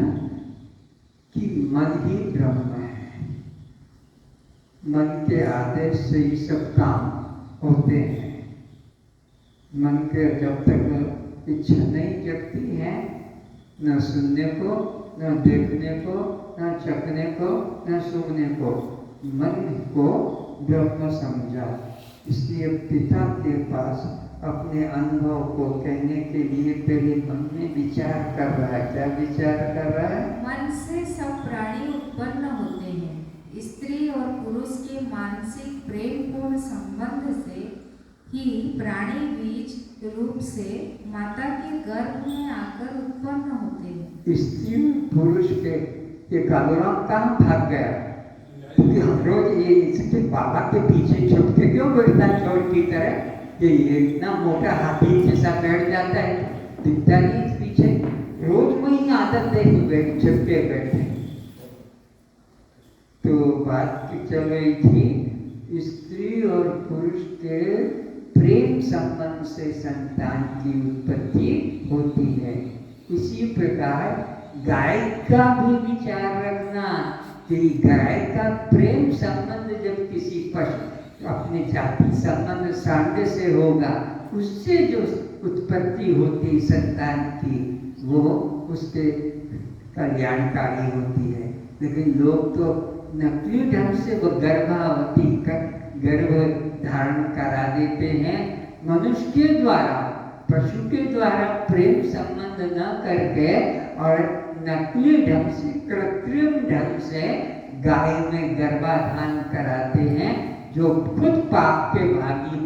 कि मन ही ब्रह्म है। मन के आदेश से ही सब काम होते हैं। मन के जब तक इच्छा नहीं जगती है, न सुनने को, न देखने को, न चखने को, न सूंघने को, मन को ब्रह्म समझा। इसलिए पिता के पास अपने अनुभव को कहने के लिए पहले मन में विचार कर रहा है। क्या विचार कर रहा है? मन से सब प्राणी उत्पन्न होते हैं। स्त्री और पुरुष के मानसिक प्रेमपूर्ण संबंध से ही प्राणी बीज रूप से माता के गर्भ में आकर उत्पन्न होते हैं। स्त्री पुरुष के ये कालूराम कहाँ भाग गया? क्योंकि हम रोज ये इसके बाबा के पीछे छुप के क्यों बैठता है चोर की तरह? ये इतना मोटा हाथी जैसा बैठ जाता है, दिखता नहीं इस पीछे। रोज वही आदत है छुप के बैठे। तो बात की चल रही थी स्त्री और पुरुष के प्रेम संबंध से संतान की उत्पत्ति होती है। इसी प्रकार गाय का भी विचार रखना कि गाय का प्रेम संबंध जब किसी पशु अपने जाति संबंध सांड से होगा, उससे जो उत्पत्ति होती संतान की वो उसके कल्याणकारी होती है। लेकिन लोग तो नकली ढंग से वो गर्भवती का गर्भ धारण करा देते हैं। मनुष्य के द्वारा, पशु के द्वारा प्रेम संबंध न करके और नकली ढंग से, कृत्रिम ढंग से गाय में गर्भाधान कराते हैं, जो खुद पाप के भागी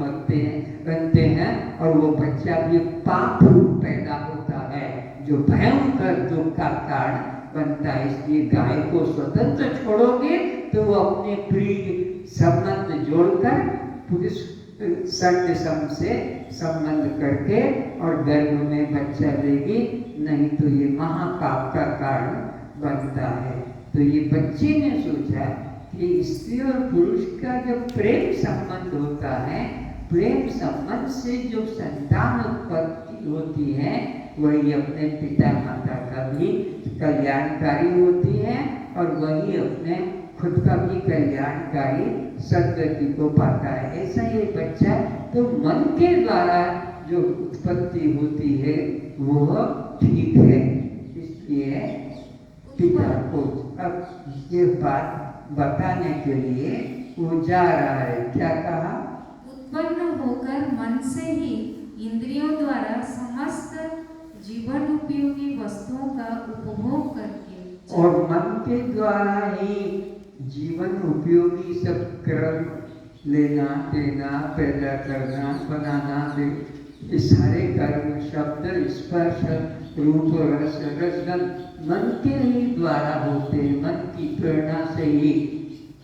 बनते हैं और वो बच्चा भी पाप रूप पैदा होता है, जो भयंकर दुख का कारण बनता है। इसलिए गाय को स्वतंत्र छोड़ोगे तो वो अपने प्रिय संबंध जोड़कर पुरुष संग सम से संबंध करके और गर्भ में बच्चा लेगी, नहीं तो ये महापाप का कारण बनता है। तो ये बच्चे ने सोचा कि स्त्री और पुरुष का जब प्रेम संबंध होता है, प्रेम संबंध से जो संतान उत्पत्ति होती है वही अपने पिता माता का भी कल्याणकारी होती है और वही अपने खुद का भी कल्याणकारी सदगति को पाता है। ऐसा ये बच्चा तो मन के द्वारा जो उत्पत्ति होती है वो ठीक है। इसलिए पिता को अब ये बात बताने के लिए वो जा रहा है। क्या कहा? उत्पन्न होकर मन से ही इंद्रियों द्वारा समस्त जीवन उपयोगी वस्तुओं का उपभोग करके और मन के द्वारा ही जीवन उपयोगी सब कर्म, लेना देना, पैदा करना, बनाना, ये सारे कर्म, शब्द, स्पर्श, रूप, रस, रसगंध मन के ही द्वारा होते हैं। मन की प्रेरणा से ही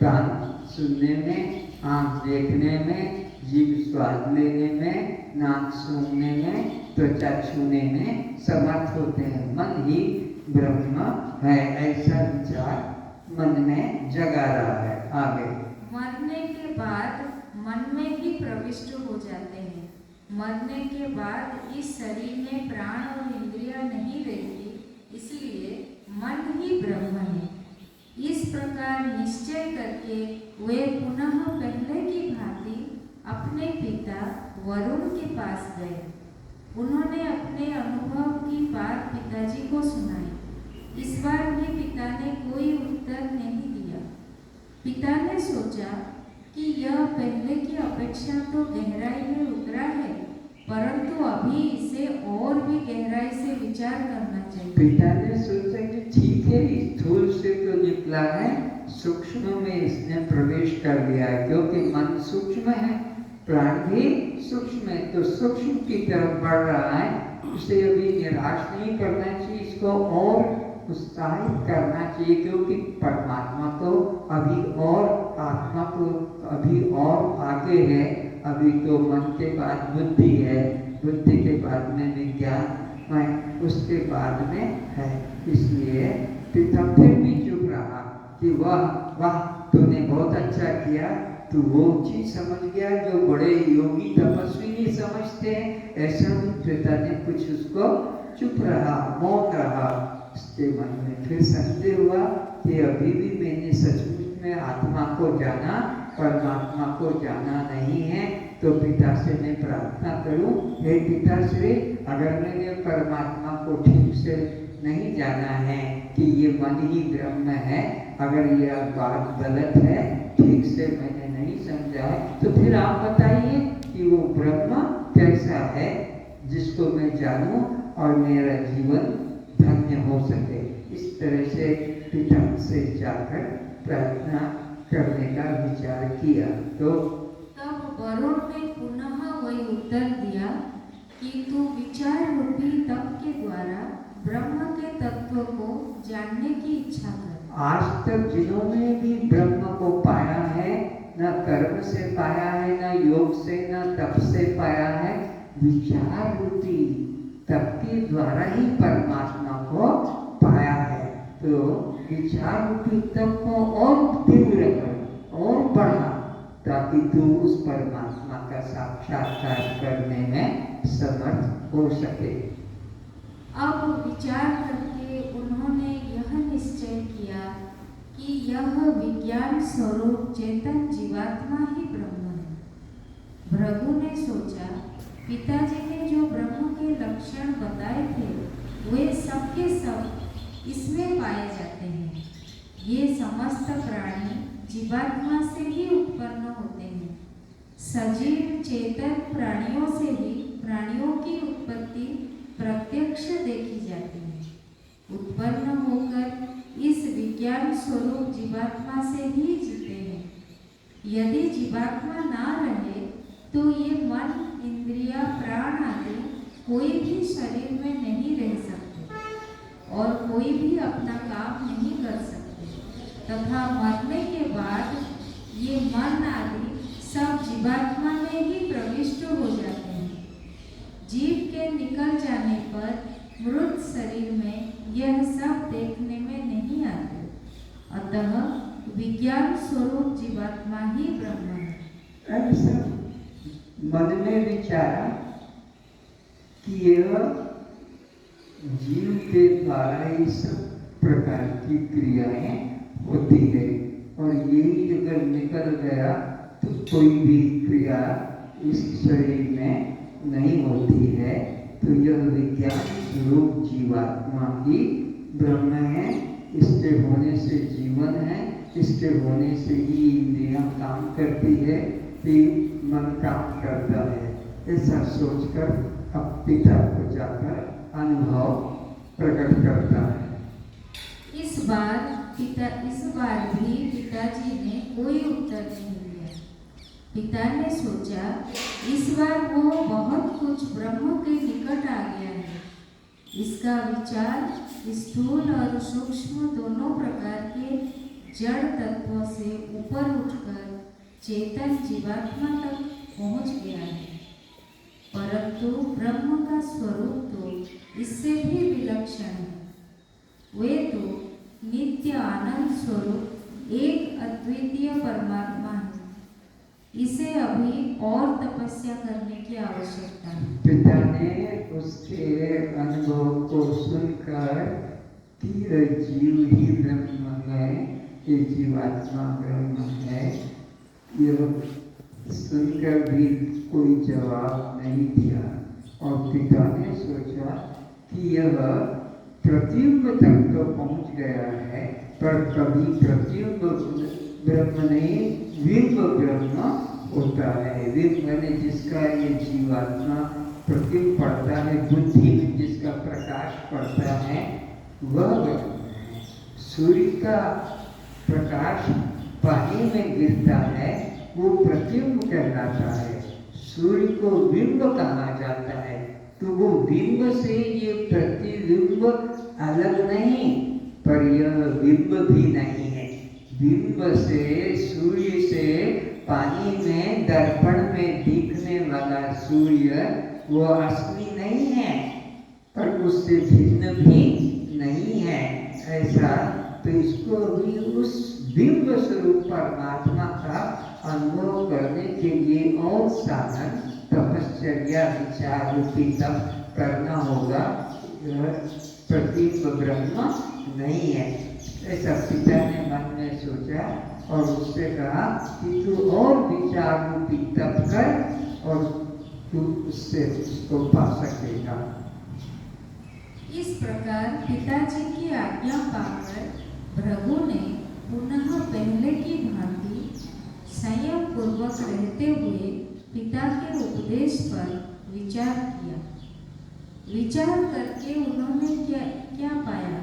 कान सुनने में, आँख देखने में, जीभ स्वाद लेने में, नाक सूंघने में, त्वचा छूने में समर्थ होते हैं। मन ही ब्रह्म है, ऐसा विचार मन में जगा रहा है। आगे मरने के बाद मन में ही प्रविष्ट हो जाते हैं। मरने के बाद इस शरीर में प्राण और इंद्रियां नहीं रहती, इसलिए मन ही ब्रह्म है। इस प्रकार निश्चय करके वे पुनः पहले की भांति अपने पिता वरुण के पास गए। उन्होंने अपने अनुभव की बात पिताजी को सुनाई। इस बार भी पिता ने कोई उत्तर नहीं दिया। पिता ने सोचा कि यह पहले की अपेक्षा तो गहराई में उतरा है, परंतु अभी इसे और भी गहराई से विचार करना चाहिए। पिता ने सोचा कि ठीक है, स्थूल से तो निकला है, सूक्ष्म में इसने प्रवेश कर लिया है, क्योंकि मन सूक्ष्म है, प्राण भी सूक्ष्म है, तो सूक्ष्म की तरफ बढ़ रहा है। उसे अभी निराश नहीं करना चाहिए, इसको और उत्साहित करना चाहिए, क्योंकि परमात्मा तो अभी और आत्मा तो अभी और आगे है। अभी तो मन के बाद बुद्धि है, बुद्धि के बाद में विज्ञान है, उसके बाद में है। इसलिए पिता फिर भी चुप रहा कि वाह वाह, तूने बहुत अच्छा किया, तू वो चीज समझ गया जो बड़े योगी तपस्वी नहीं समझते हैं। ऐसा भी पिता ने कुछ उसको चुप रहा, मौन रहा। उसके मन में फिर संदेह हुआ कि अभी भी मैंने सचमुच में आत्मा को जाना, परमात्मा को जाना नहीं है। तो पिता से मैं प्रार्थना करूं, हे पिताश्री, अगर मैंने परमात्मा को ठीक से नहीं जाना है कि ये मन ही ब्रह्म है, अगर यह बात गलत है, ठीक से मैंने नहीं समझा है, तो फिर आप बताइए कि वो ब्रह्म कैसा है जिसको मैं जानूं और मेरा जीवन धन्य हो सके। इस तरह से पिता से जाकर प्रार्थना करने का विचार किया। तो तब वरुण ने पुनः वही उत्तर दिया कि तू विचार रूपी तप के द्वारा ब्रह्म के तत्व को जानने की इच्छा कर। आज तक जिन्होंने भी ब्रह्म को पाया है, न कर्म से पाया है, न योग से, न तप से पाया है, विचार रूपी तप के द्वारा ही परमात्मा को पाया है। तो विचार रूपी तप को और तीव्र कर और बढ़ा, ताकि तू उस परमात्मा का साक्षात्कार करने में समर्थ हो सके। अब विचार करके उन्होंने यह निश्चय किया कि यह विज्ञान स्वरूप चेतन जीवात्मा ही ब्रह्म है। भृगु ने सोचा, पिताजी ने जो ब्रह्म के लक्षण बताए थे वे सब के सब इसमें पाए जाते हैं। ये समस्त प्राणी जीवात्मा से ही उत्पन्न होते हैं। सजीव चेतन प्राणियों से ही प्राणियों की उत्पत्ति प्रत्यक्ष देखी जाती है। उत्पन्न होकर इस विज्ञान स्वरूप जीवात्मा से ही जीते हैं। यदि जीवात्मा ना रहे तो ये मन, इंद्रिया, प्राण आदि कोई भी शरीर में नहीं रह सकते और कोई भी अपना काम नहीं कर सकते, तथा मरने के बाद ये मन आदि सब जीवात्मा में ही प्रविष्ट हो जाते हैं। जीव के निकल जाने पर मृत शरीर में यह सब देखने में नहीं आते। अतः विज्ञान स्वरूप जीवात्मा ही ब्रह्म है। ऐसा मन में विचारा कि यह जीव के द्वारा ही सब प्रकार की क्रियाएं होती है, और यही अगर निकल गया तो कोई भी क्रिया इस शरीर में नहीं होती है। तो यह विज्ञान स्वरूप जीवात्मा ही ब्रह्म है। इसके होने से जीवन है, इसके होने से ही इंद्रियां काम करती है, फिर मन काम करता है। ऐसा सोचकर अब पिता को जाकर अनुभव प्रकट करता है। इस बार भी पिताजी ने कोई उत्तर नहीं दिया। पिता ने सोचा, इस बार वो बहुत कुछ ब्रह्म के निकट आ गया है। इसका विचार स्थूल और सूक्ष्म दोनों प्रकार के जड़ तत्वों से ऊपर उठकर चेतन जीवात्मा तक पहुंच गया है। परंतु ब्रह्म का स्वरूप तो इससे भी विलक्षण है। वे तो नित्य आनंद स्वरूप एक अद्वितीय परमात्मा है। इसे अभी और तपस्या करने की आवश्यकता है। पिता ने उसके अनुभव को सुनकर कि जीव ही ब्रह्म है, ये जीवात्मा ब्रह्म है, यह सुनकर भी कोई जवाब नहीं दिया। और पिता ने सोचा कि यह प्रतिबिंब तक तो पहुंच गया है, पर कभी प्रतिबिंब ब्रह्म नहीं, बिंब ब्रह्म होता है। बिंब ने जिसका ये जीवात्मा प्रतिबिंब पड़ता है, बुद्धि में जिसका प्रकाश पड़ता है, वह ब्रह्म है। सूर्य का प्रकाश पानी में गिरता है, वो प्रतिबिंब कहलाता है। सूर्य को बिंब कहा जाता है, तो वो बिंब से ये प्रतिबिंब अलग नहीं, पर यह बिंब भी नहीं है। बिंब से, सूर्य से, पानी में दर्पण में दिखने वाला सूर्य वो असली नहीं है, पर उससे भिन्न भी नहीं है। ऐसा तो इसको भी उस बिंब स्वरूप परमात्मा का अनुभव करने के लिए और साधन, तपश्चर्या, विचार रूपी तप करना होगा। प्रतिबिंब ब्रह्म नहीं है, ऐसा पिता ने मन में सोचा और उससे कहा कि तू और विचार रूपी तप कर और तू उससे उसको पा सकेगा। इस प्रकार पिताजी की आज्ञा पाकर भृगु ने पुनः पहले की भांति संयम पूर्वक रहते हुए पिता के उपदेश पर विचार किया। विचार करके उन्होंने क्या पाया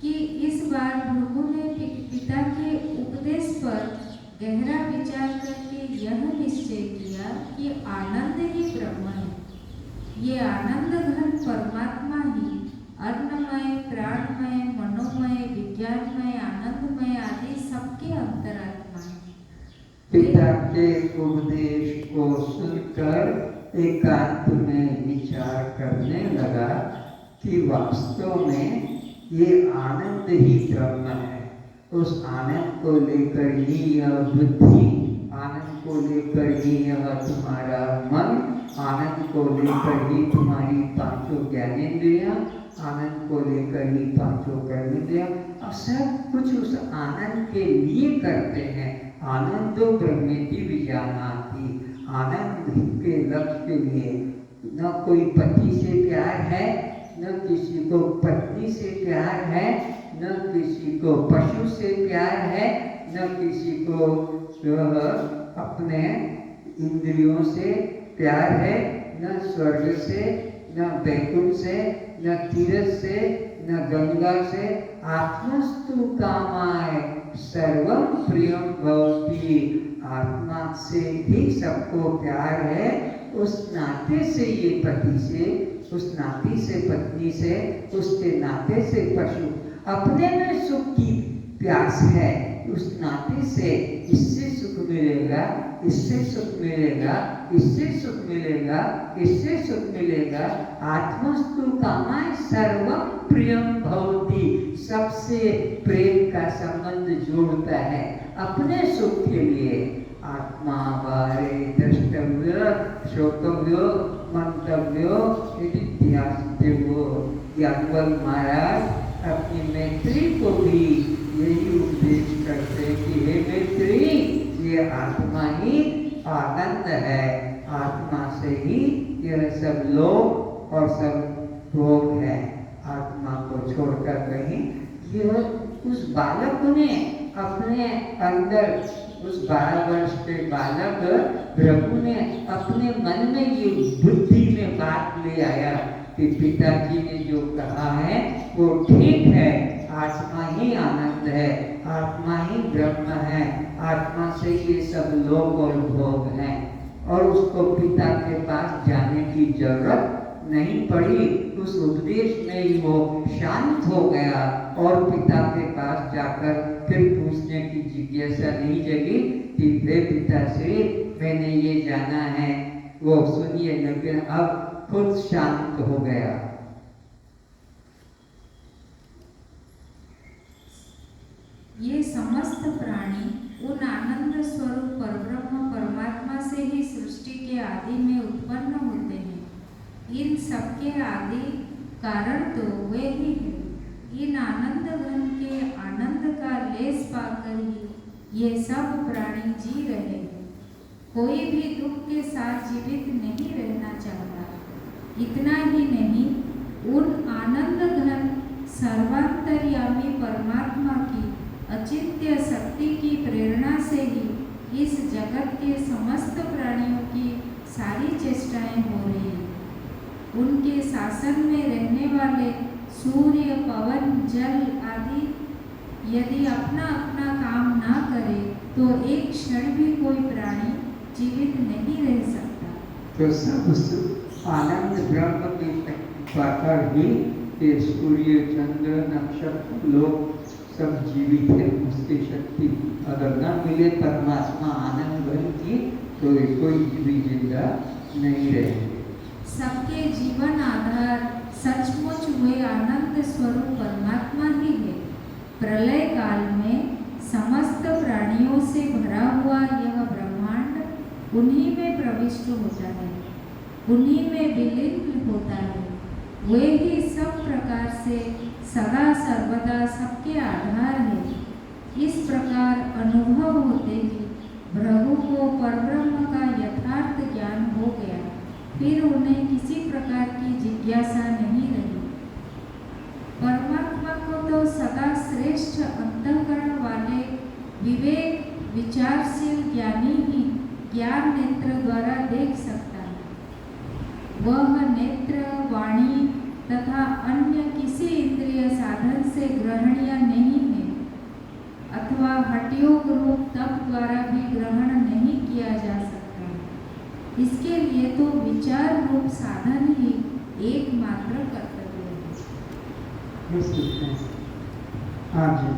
कि इस बार भृगु ने पिता के उपदेश पर गहरा विचार करके यह निश्चय किया कि आनंद ही ब्रह्म है। ये आनंद घन परमात्मा ही अन्नमय, प्राणमय, मनोमय, विज्ञानमय, आनंदमय आदि सबके अंतरात्मा है। पिता के उपदेश को सुनकर एकांत में विचार करने लगा कि वास्तव में ये आनंद ही ब्रह्म है। उस आनंद को लेकर ही यह बुद्धि, आनंद को लेकर ही यह तुम्हारा मन, आनंद को लेकर ही तुम्हारी पांचों ज्ञानेंद्रियां, आनंद को लेकर ही पांचों कर्मेंद्रियां, अब सब कुछ उस आनंद के लिए करते हैं। आनंदो ब्रह्मेति विजानाति, आनंद के लक्ष्य के लिए। न कोई पति से प्यार है, न किसी को पत्नी से प्यार है, न किसी को पशु से प्यार है, न किसी को अपने इंद्रियों से प्यार है, न स्वर्ग से, न बैकुंठ से, न तीर्थ से, न गंगा से। आत्मस्तु कामाय सर्वम प्रियम भवति, आत्मा से भी सबको प्यार है। उस नाते से ये पति से, उस नाते से पत्नी से, उसके नाते से पशु, अपने में सुख की प्यास है। उस नाते से इससे सुख मिलेगा, इससे सुख मिलेगा, इससे सुख मिलेगा, इससे सुख मिलेगा। आत्मस्तु कामाय सर्वम प्रियम भवति, सबसे प्रेम का संबंध जोड़ता है अपने सुख के लिए। आत्मा बारे द्रष्टव्य, श्रोतव्य, मंतव्य, इत्यादित्यो। याज्ञवल्क्य महाराज अपनी मैत्री को भी यही उपदेश करते कि हे मैत्री, ये आत्मा ही आनंद है, आत्मा से ही यह सब लोभ और सब भोग है। आत्मा को छोड़कर कहीं यह उस बालक ने अपने अंदर, उस 12 वर्ष के बालक भृगु ने अपने मन में ये बुद्धि में बात ले आया कि पिताजी ने जो कहा है वो ठीक है, आत्मा ही आनंद है, आत्मा ही ब्रह्म है, आत्मा से ये सब लोभ और भोग हैं। और उसको पिता के पास जाने की जरूरत नहीं पड़ी। उस उपदेश में ही वो शांत हो गया और पिता के पास जाकर फिर पूछने की जिज्ञासा नहीं जगी कि हे पिताश्री, मैंने ये जाना है, वो सुनिए, लेकिन अब खुद शांत हो गया। ये समस्त प्राणी उन आनंद स्वरूप परब्रह्म परमात्मा से ही सृष्टि के आदि में उत्पन्न होते हैं। इन सबके आदि कारण तो वे ही है। इन आनंद घन के आनंद का लेस पाकर ही ये सब प्राणी जी रहे हैं। कोई भी दुख के साथ जीवित नहीं रहना चाहता। इतना ही नहीं, उन आनंद घन सर्वांतर्यामी परमात्मा की अचिंत्य शक्ति की प्रेरणा से ही इस जगत के समस्त प्राणियों की सारी चेष्टाएं हो रही हैं। उनके शासन में रहने वाले सूर्य, पवन, जल आदि यदि अपना अपना काम ना करे तो एक क्षण भी कोई प्राणी जीवित नहीं रह सकता। तो सब आनंद ब्रह्म की शक्ति पाकर ही ये सूर्य चंद्र नक्षत्र लोग सब जीवित है। उसकी शक्ति अगर न मिले परमात्मा आनंद भरी की तो कोई भी जिंदा नहीं रहेंगे। सबके जीवन आधार सचमुच हुए आनंद स्वरूप परमात्मा ही है। प्रलय काल में समस्त प्राणियों से भरा हुआ यह ब्रह्मांड उन्हीं में प्रविष्ट होता है, उन्हीं में विलीन होता है। वे ही सब प्रकार से सदा सर्वदा सबके आधार है। इस प्रकार अनुभव होते ही भृगु को परब्रह्म का यथार्थ ज्ञान हो गया। फिर उन्हें किसी प्रकार की जिज्ञासा नहीं रही। परमात्मा को तो सदा श्रेष्ठ अंतःकरण वाले विवेक विचारशील ज्ञानी ही ज्ञान नेत्र द्वारा देख सकता है। वह नेत्र वाणी तथा अन्य किसी इंद्रिय साधन से ग्रहणीय नहीं है, अथवा हठयोग रूप तप द्वारा भी ग्रहण नहीं किया जा सकता। इसके लिए तो विचार रूप साधन ही एकमात्र कर्तव्य है। हाँ जी,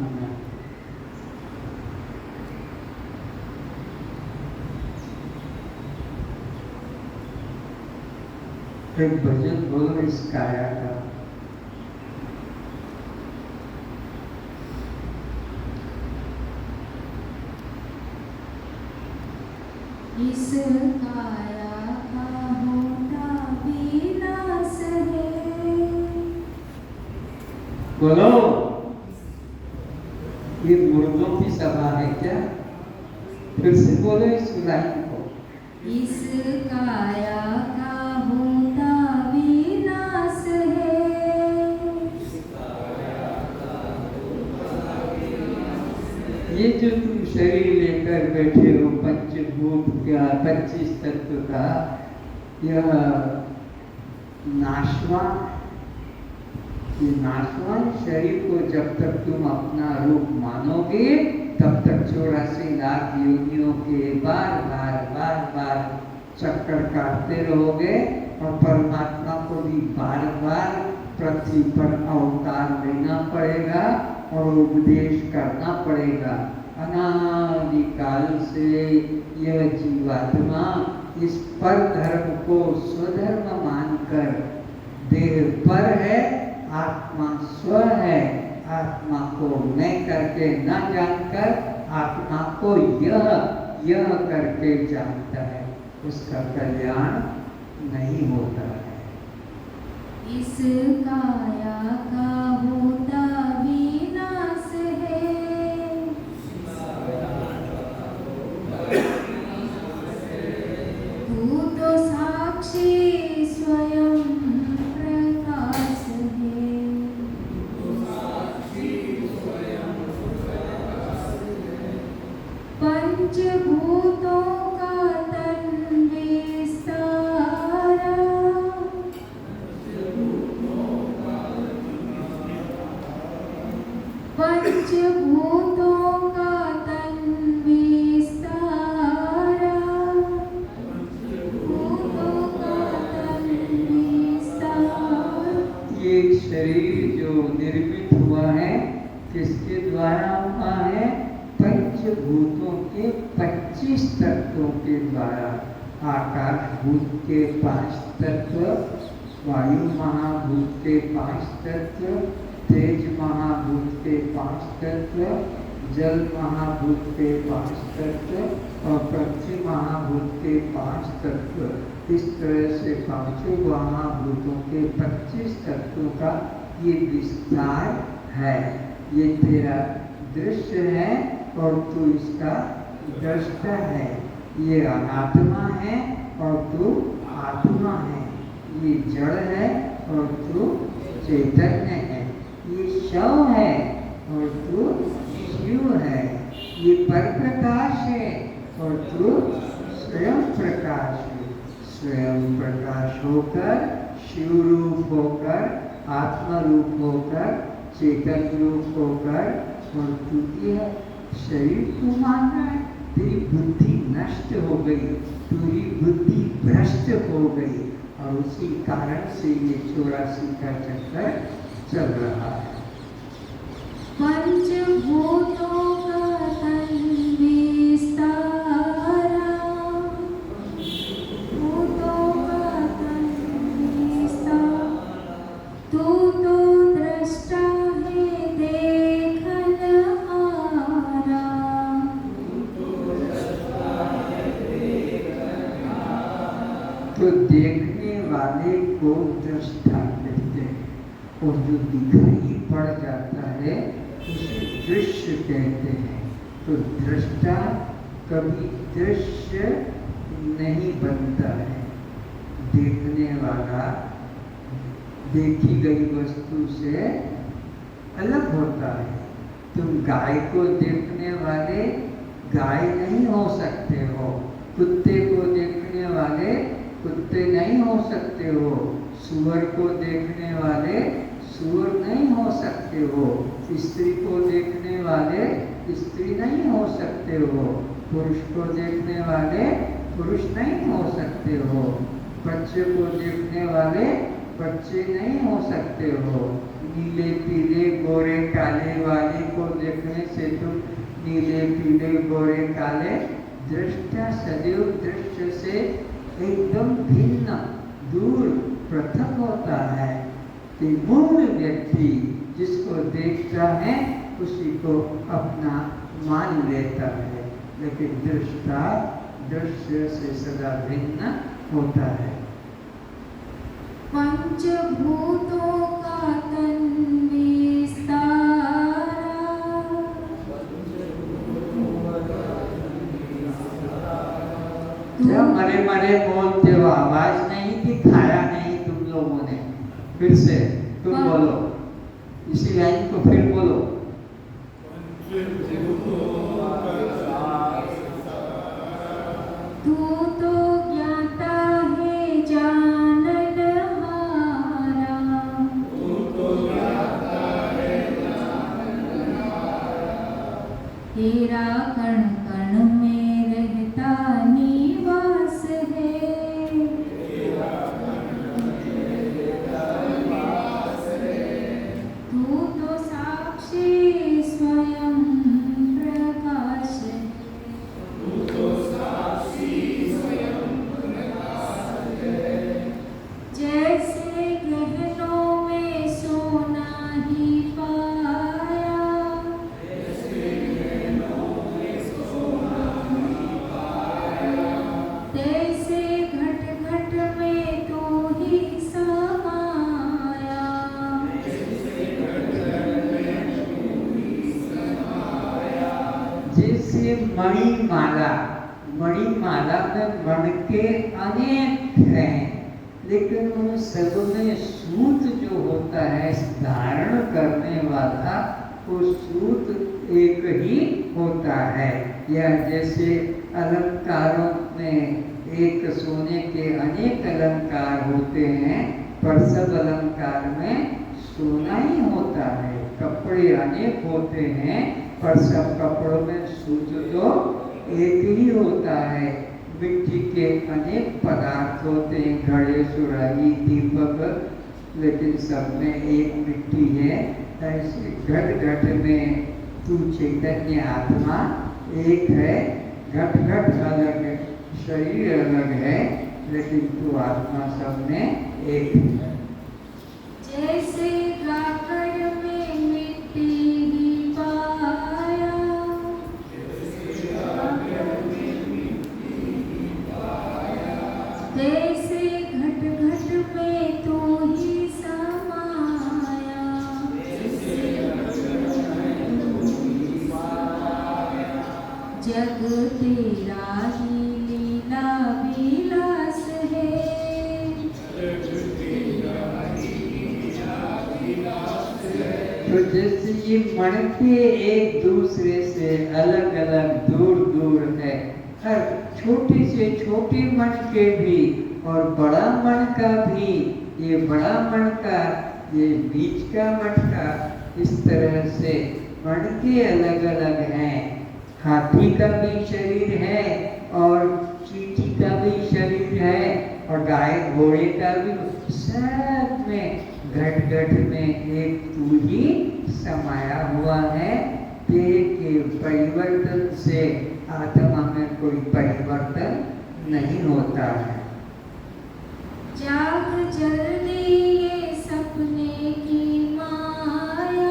एक भजन बोलो इस काया का। इस काया का होता विनाश है। बोलो, ये मुर्दों की सभा है क्या? फिर से बोलो इस लाइन को। इस काया का होता विनाश है। ये जो तुम शरीर लेकर बैठे हो पंचभूत का 25 तत्व का, यह नाशवान, ये नाशवान शरीर को जब तक तुम अपना रूप मानोगे तब तक 84 लाख योनियों के बार बार चक्कर काटते रहोगे और परमात्मा को भी बार बार पृथ्वी पर अवतार लेना पड़ेगा और उपदेश करना पड़ेगा। अनादिकाल से यह जीवात्मा इस पर धर्म को स्वधर्म मानकर देह पर है, आत्मा स्व है, आत्मा को मैं करके न जानकर आत्मा को यह करके जानता है, उसका कल्याण नहीं होता है। इस काया का होता विनाश है। तू तो साक्षी स्वयं प्रकाश है। पंचभूतों का तन विस्तारा, पंचभूतों का तन विस्तारा, भूतों का तन विस्तारा। ये शरीर जो निर्मित हुआ है किसके द्वारा हुआ है? पंचभूतों के 25 तत्वों के द्वारा। आकाश भूत के 5 तत्व, वायु महाभूत के 5 तत्व, तेज महाभूत के 5 तत्व, जल महाभूत के 5 तत्व और पृथ्वी महाभूत के 5 तत्व। इस तरह से पांचों महाभूतों के 25 तत्वों का ये विस्तार है। ये तेरा दृश्य है और तू इसका दृष्टा है। ये अनात्मा है और तू आत्मा है। ये जड़ है और तू चैतन्य है। ये शव है और तू शिव है। ये पर प्रकाश है और तू स्वयं प्रकाश है। स्वयं प्रकाश होकर, शिव रूप होकर, आत्मा रूप होकर, चेतन रूप होकर और तू यह शरीर को मानना है। तेरी बुद्धि नष्ट हो गई, तेरी बुद्धि भ्रष्ट हो गई। और उसी कारण से ये 84 का चक्कर चल रहा है। पंचभूतों का तन विस्तारा, भूतों का तन विस्तारा, तू तो दृष्टा है देखनहारा। तो देखने वाले को दृष्टा कहते हैं, और जो दिखाई पड़ जाता है उसे दृश्य कहते हैं। तो दृष्टा कभी दृश्य नहीं बनता है। देखने वाला देखी गई वस्तु से अलग होता है। तुम गाय को देखने वाले गाय नहीं हो सकते हो, कुत्ते को देखने वाले कुत्ते नहीं हो सकते हो, सूअर को देखने वाले सूअर नहीं हो सकते हो, स्त्री को देखने वाले स्त्री नहीं हो सकते हो, पुरुष को देखने वाले पुरुष नहीं हो सकते हो, बच्चे को देखने वाले बच्चे नहीं हो सकते हो। नीले पीले गोरे काले वाले को देखने से तुम नीले पीले गोरे काले, दृष्टा सदैव दृश्य से एकदम भिन्न दूर पृथक होता है। कि मूल व्यक्ति जिसको देखता है उसी को अपना मान लेता है, लेकिन दृष्टा दृश्य से सदा भिन्न होता है। पंचभूतों का तन विस्तारा, क्या मरे मरे बोलते हो? आवाज नहीं थी, खाया नहीं तुम लोगों ने। फिर से तुम बोलो, इसी लाइन को फिर बोलो। तू तो ज्ञाता है जाननहारा, तेरा कण कण में रहता निवास है, तू तो साक्षी स्वयं प्रकाश है। जैसे गहनों में सोना ही पाया, तैसे घट घट में तू ही समाया। जैसे मणिमाला, मणिमाला में मणके अनेक हैं, लेकिन उन सब में सूत जो होता है धारण करने वाला, वो सूत एक ही होता है। या जैसे अलंकारों में एक सोने के अनेक अलंकार होते हैं, पर सब अलंकार में सोना ही होता है। कपड़े अनेक होते हैं, पर सब कपड़ों में सूत तो एक ही होता है। मिट्टी के अनेक पदार्थ होते हैं, घड़े सुराही दीपक, लेकिन सब में एक मिट्टी है। ऐसे घट घट में तू चैतन्य आत्मा एक है, घट घट अलग है, शरीर अलग है, लेकिन तू आत्मा सब में एक है। जैसे गाकर में मिट्टी ही पाया, तैसे घट घट में तू ही समाया। जग तेरा ही लीला विलास है, तो जैसे ये मणके एक दूसरे से अलग अलग दूर दूर है, हर छोटे से छोटे मणके भी और बड़ा मणका भी, ये बड़ा मणका ये बीच का मटका, इस तरह से मणके अलग अलग हैं। हाथी का भी शरीर है और चींटी का भी शरीर है और गाय घोड़े का भी, सब में घट घट में एक तू ही समाया हुआ है। तेरे के परिवर्तन से आत्मा में कोई परिवर्तन नहीं होता है। जाग जल्दी ये सपने की माया,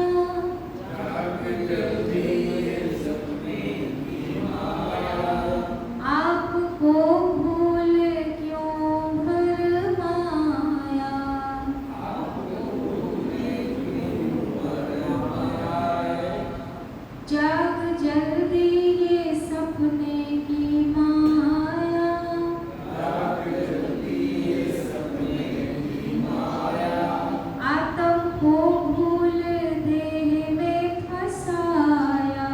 जाग जल्दी ये सपने की माया, आपको भूल क्यों भरमाया, आपको भूले क्यों भरमाया। जाग जल्दी ये सपने की माया, जाग जल्दी ये सपने की माया, आत्म को भूल देह में फंसाया,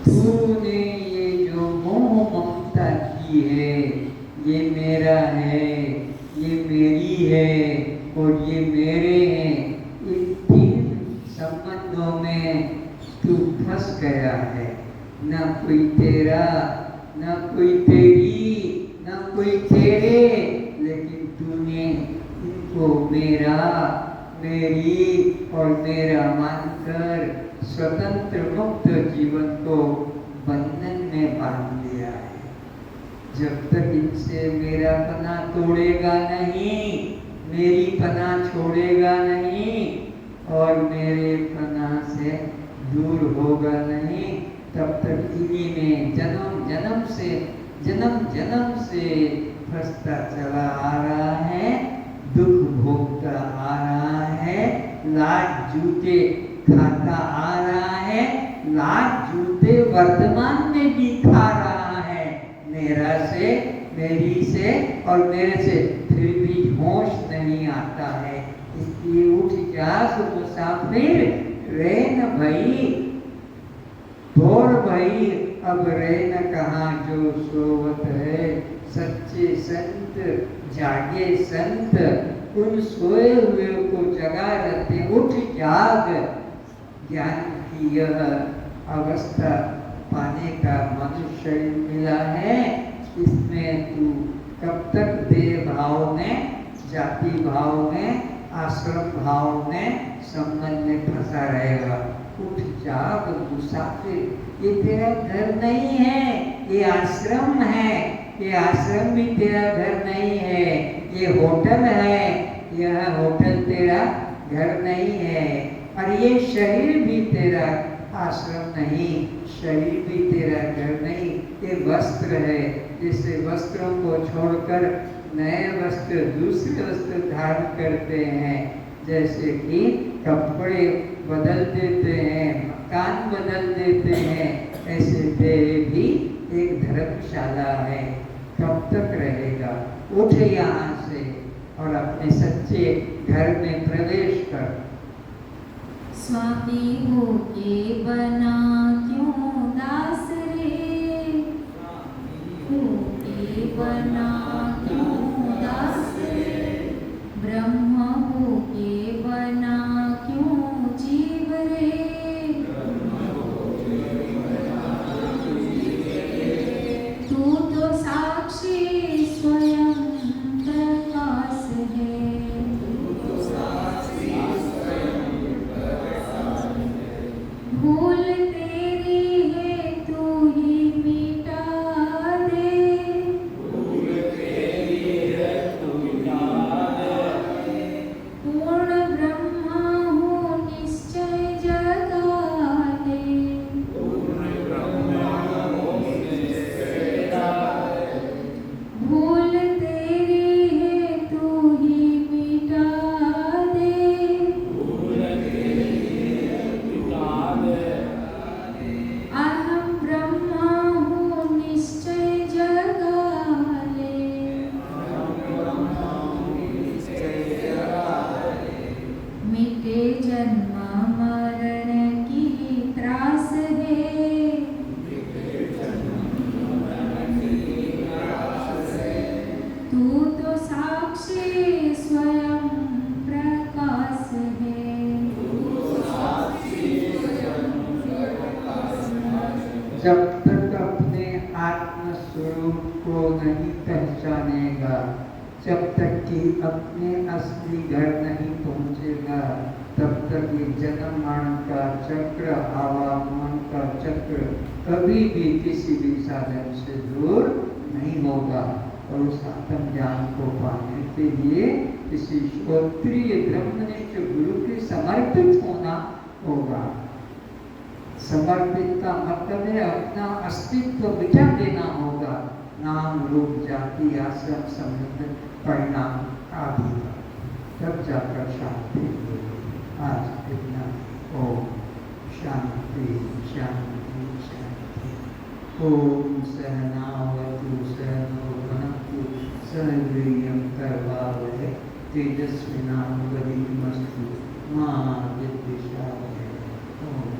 तूने ये जो मोह ममता की है, ये मेरा है, ये मेरी है और ये मेरे हैं, इन तीन संबंधों में तू फंस गया है। न कोई तेरा, न कोई तेरी, न कोई तेरे, लेकिन तूने इनको मेरा, मेरी और मेरा मानकर स्वतंत्र मुक्त जीवन को बंधन में बांध लिया है। जब तक इनसे मेरा पना तोड़ेगा नहीं, मेरी पना छोड़ेगा नहीं और मेरे पना से दूर होगा नहीं, तब तक इन्हीं में जन्म जन्म से फंसता चला आ रहा है, दुख भोगता आ रहा है, लाख जूते खाता आ रहा है, लाख जूते वर्तमान में भी खा रहा है, मेरा से, मेरी से और मेरे से, फिर भी होश नहीं आता है। इसलिए उठ जा मुसाफिर, रे न भई भोर भई, अब रे न कहाँ जो सोवत है। सच्चे संत जागे संत, उन सोए हुए को जगा रहते, उठ जाग। ज्ञान की यह अवस्था पाने का मनुष्य मिला है, इसमें तू कब तक देह भाव में, जाति भाव में, आश्रम भाव में, संबंध में फंसा रहेगा। उठ जाग मुसाफिर, ये तेरा घर नहीं है, ये आश्रम है, ये आश्रम भी तेरा घर नहीं है, ये होटल है, यह होटल तेरा घर नहीं है, और ये शरीर भी तेरा आश्रम नहीं, शरीर भी तेरा घर नहीं, ये वस्त्र है। जैसे वस्त्रों को छोड़कर नए वस्त्र, दूसरे वस्त्र धारण करते हैं, जैसे कि कपड़े बदल देते हैं, मकान बदल देते हैं, ऐसे देह भी एक धर्मशाला है। कब तक रहेगा? उठ यहाँ से और अपने सच्चे घर में प्रवेश कर। स्वामी होके बना क्यों दास रे, होके बना क्यों दास रे, ब्रह्म होके बना क्यों जीव रे, तू तो साक्षी स्वयं प्रकाश है, भूल तेरी है तू ही मिटा दे, भूल तेरी है तू मिटा दे, पूर्ण ज्ञान स्वरूप को नहीं पहचानेगा, जब तक कि अपने असली घर नहीं पहुंचेगा, तब तक ये जन्म मरण का चक्र, आवागमन का चक्र कभी भी किसी भी साधन से दूर नहीं होगा। और उस आत्म ज्ञान को पाने के लिए किसी श्रोत्रिय ब्रह्मनिष्ठ गुरु के समर्पित होना होगा। समर्पित का मतलब है अपना अस्तित्व मिटा देना होगा, नाम रूप जाति आश्रम संबंध परिणाम आदि का, तब जाकर शांति मिलेगी। आज इतना। ओम शांति शांति शांति। ओम सहनावतु सहनो भुनक्तु सह वीर्यं करवावहै तेजस्विनावधीतमस्तु मा विद्विषावहै। ओम।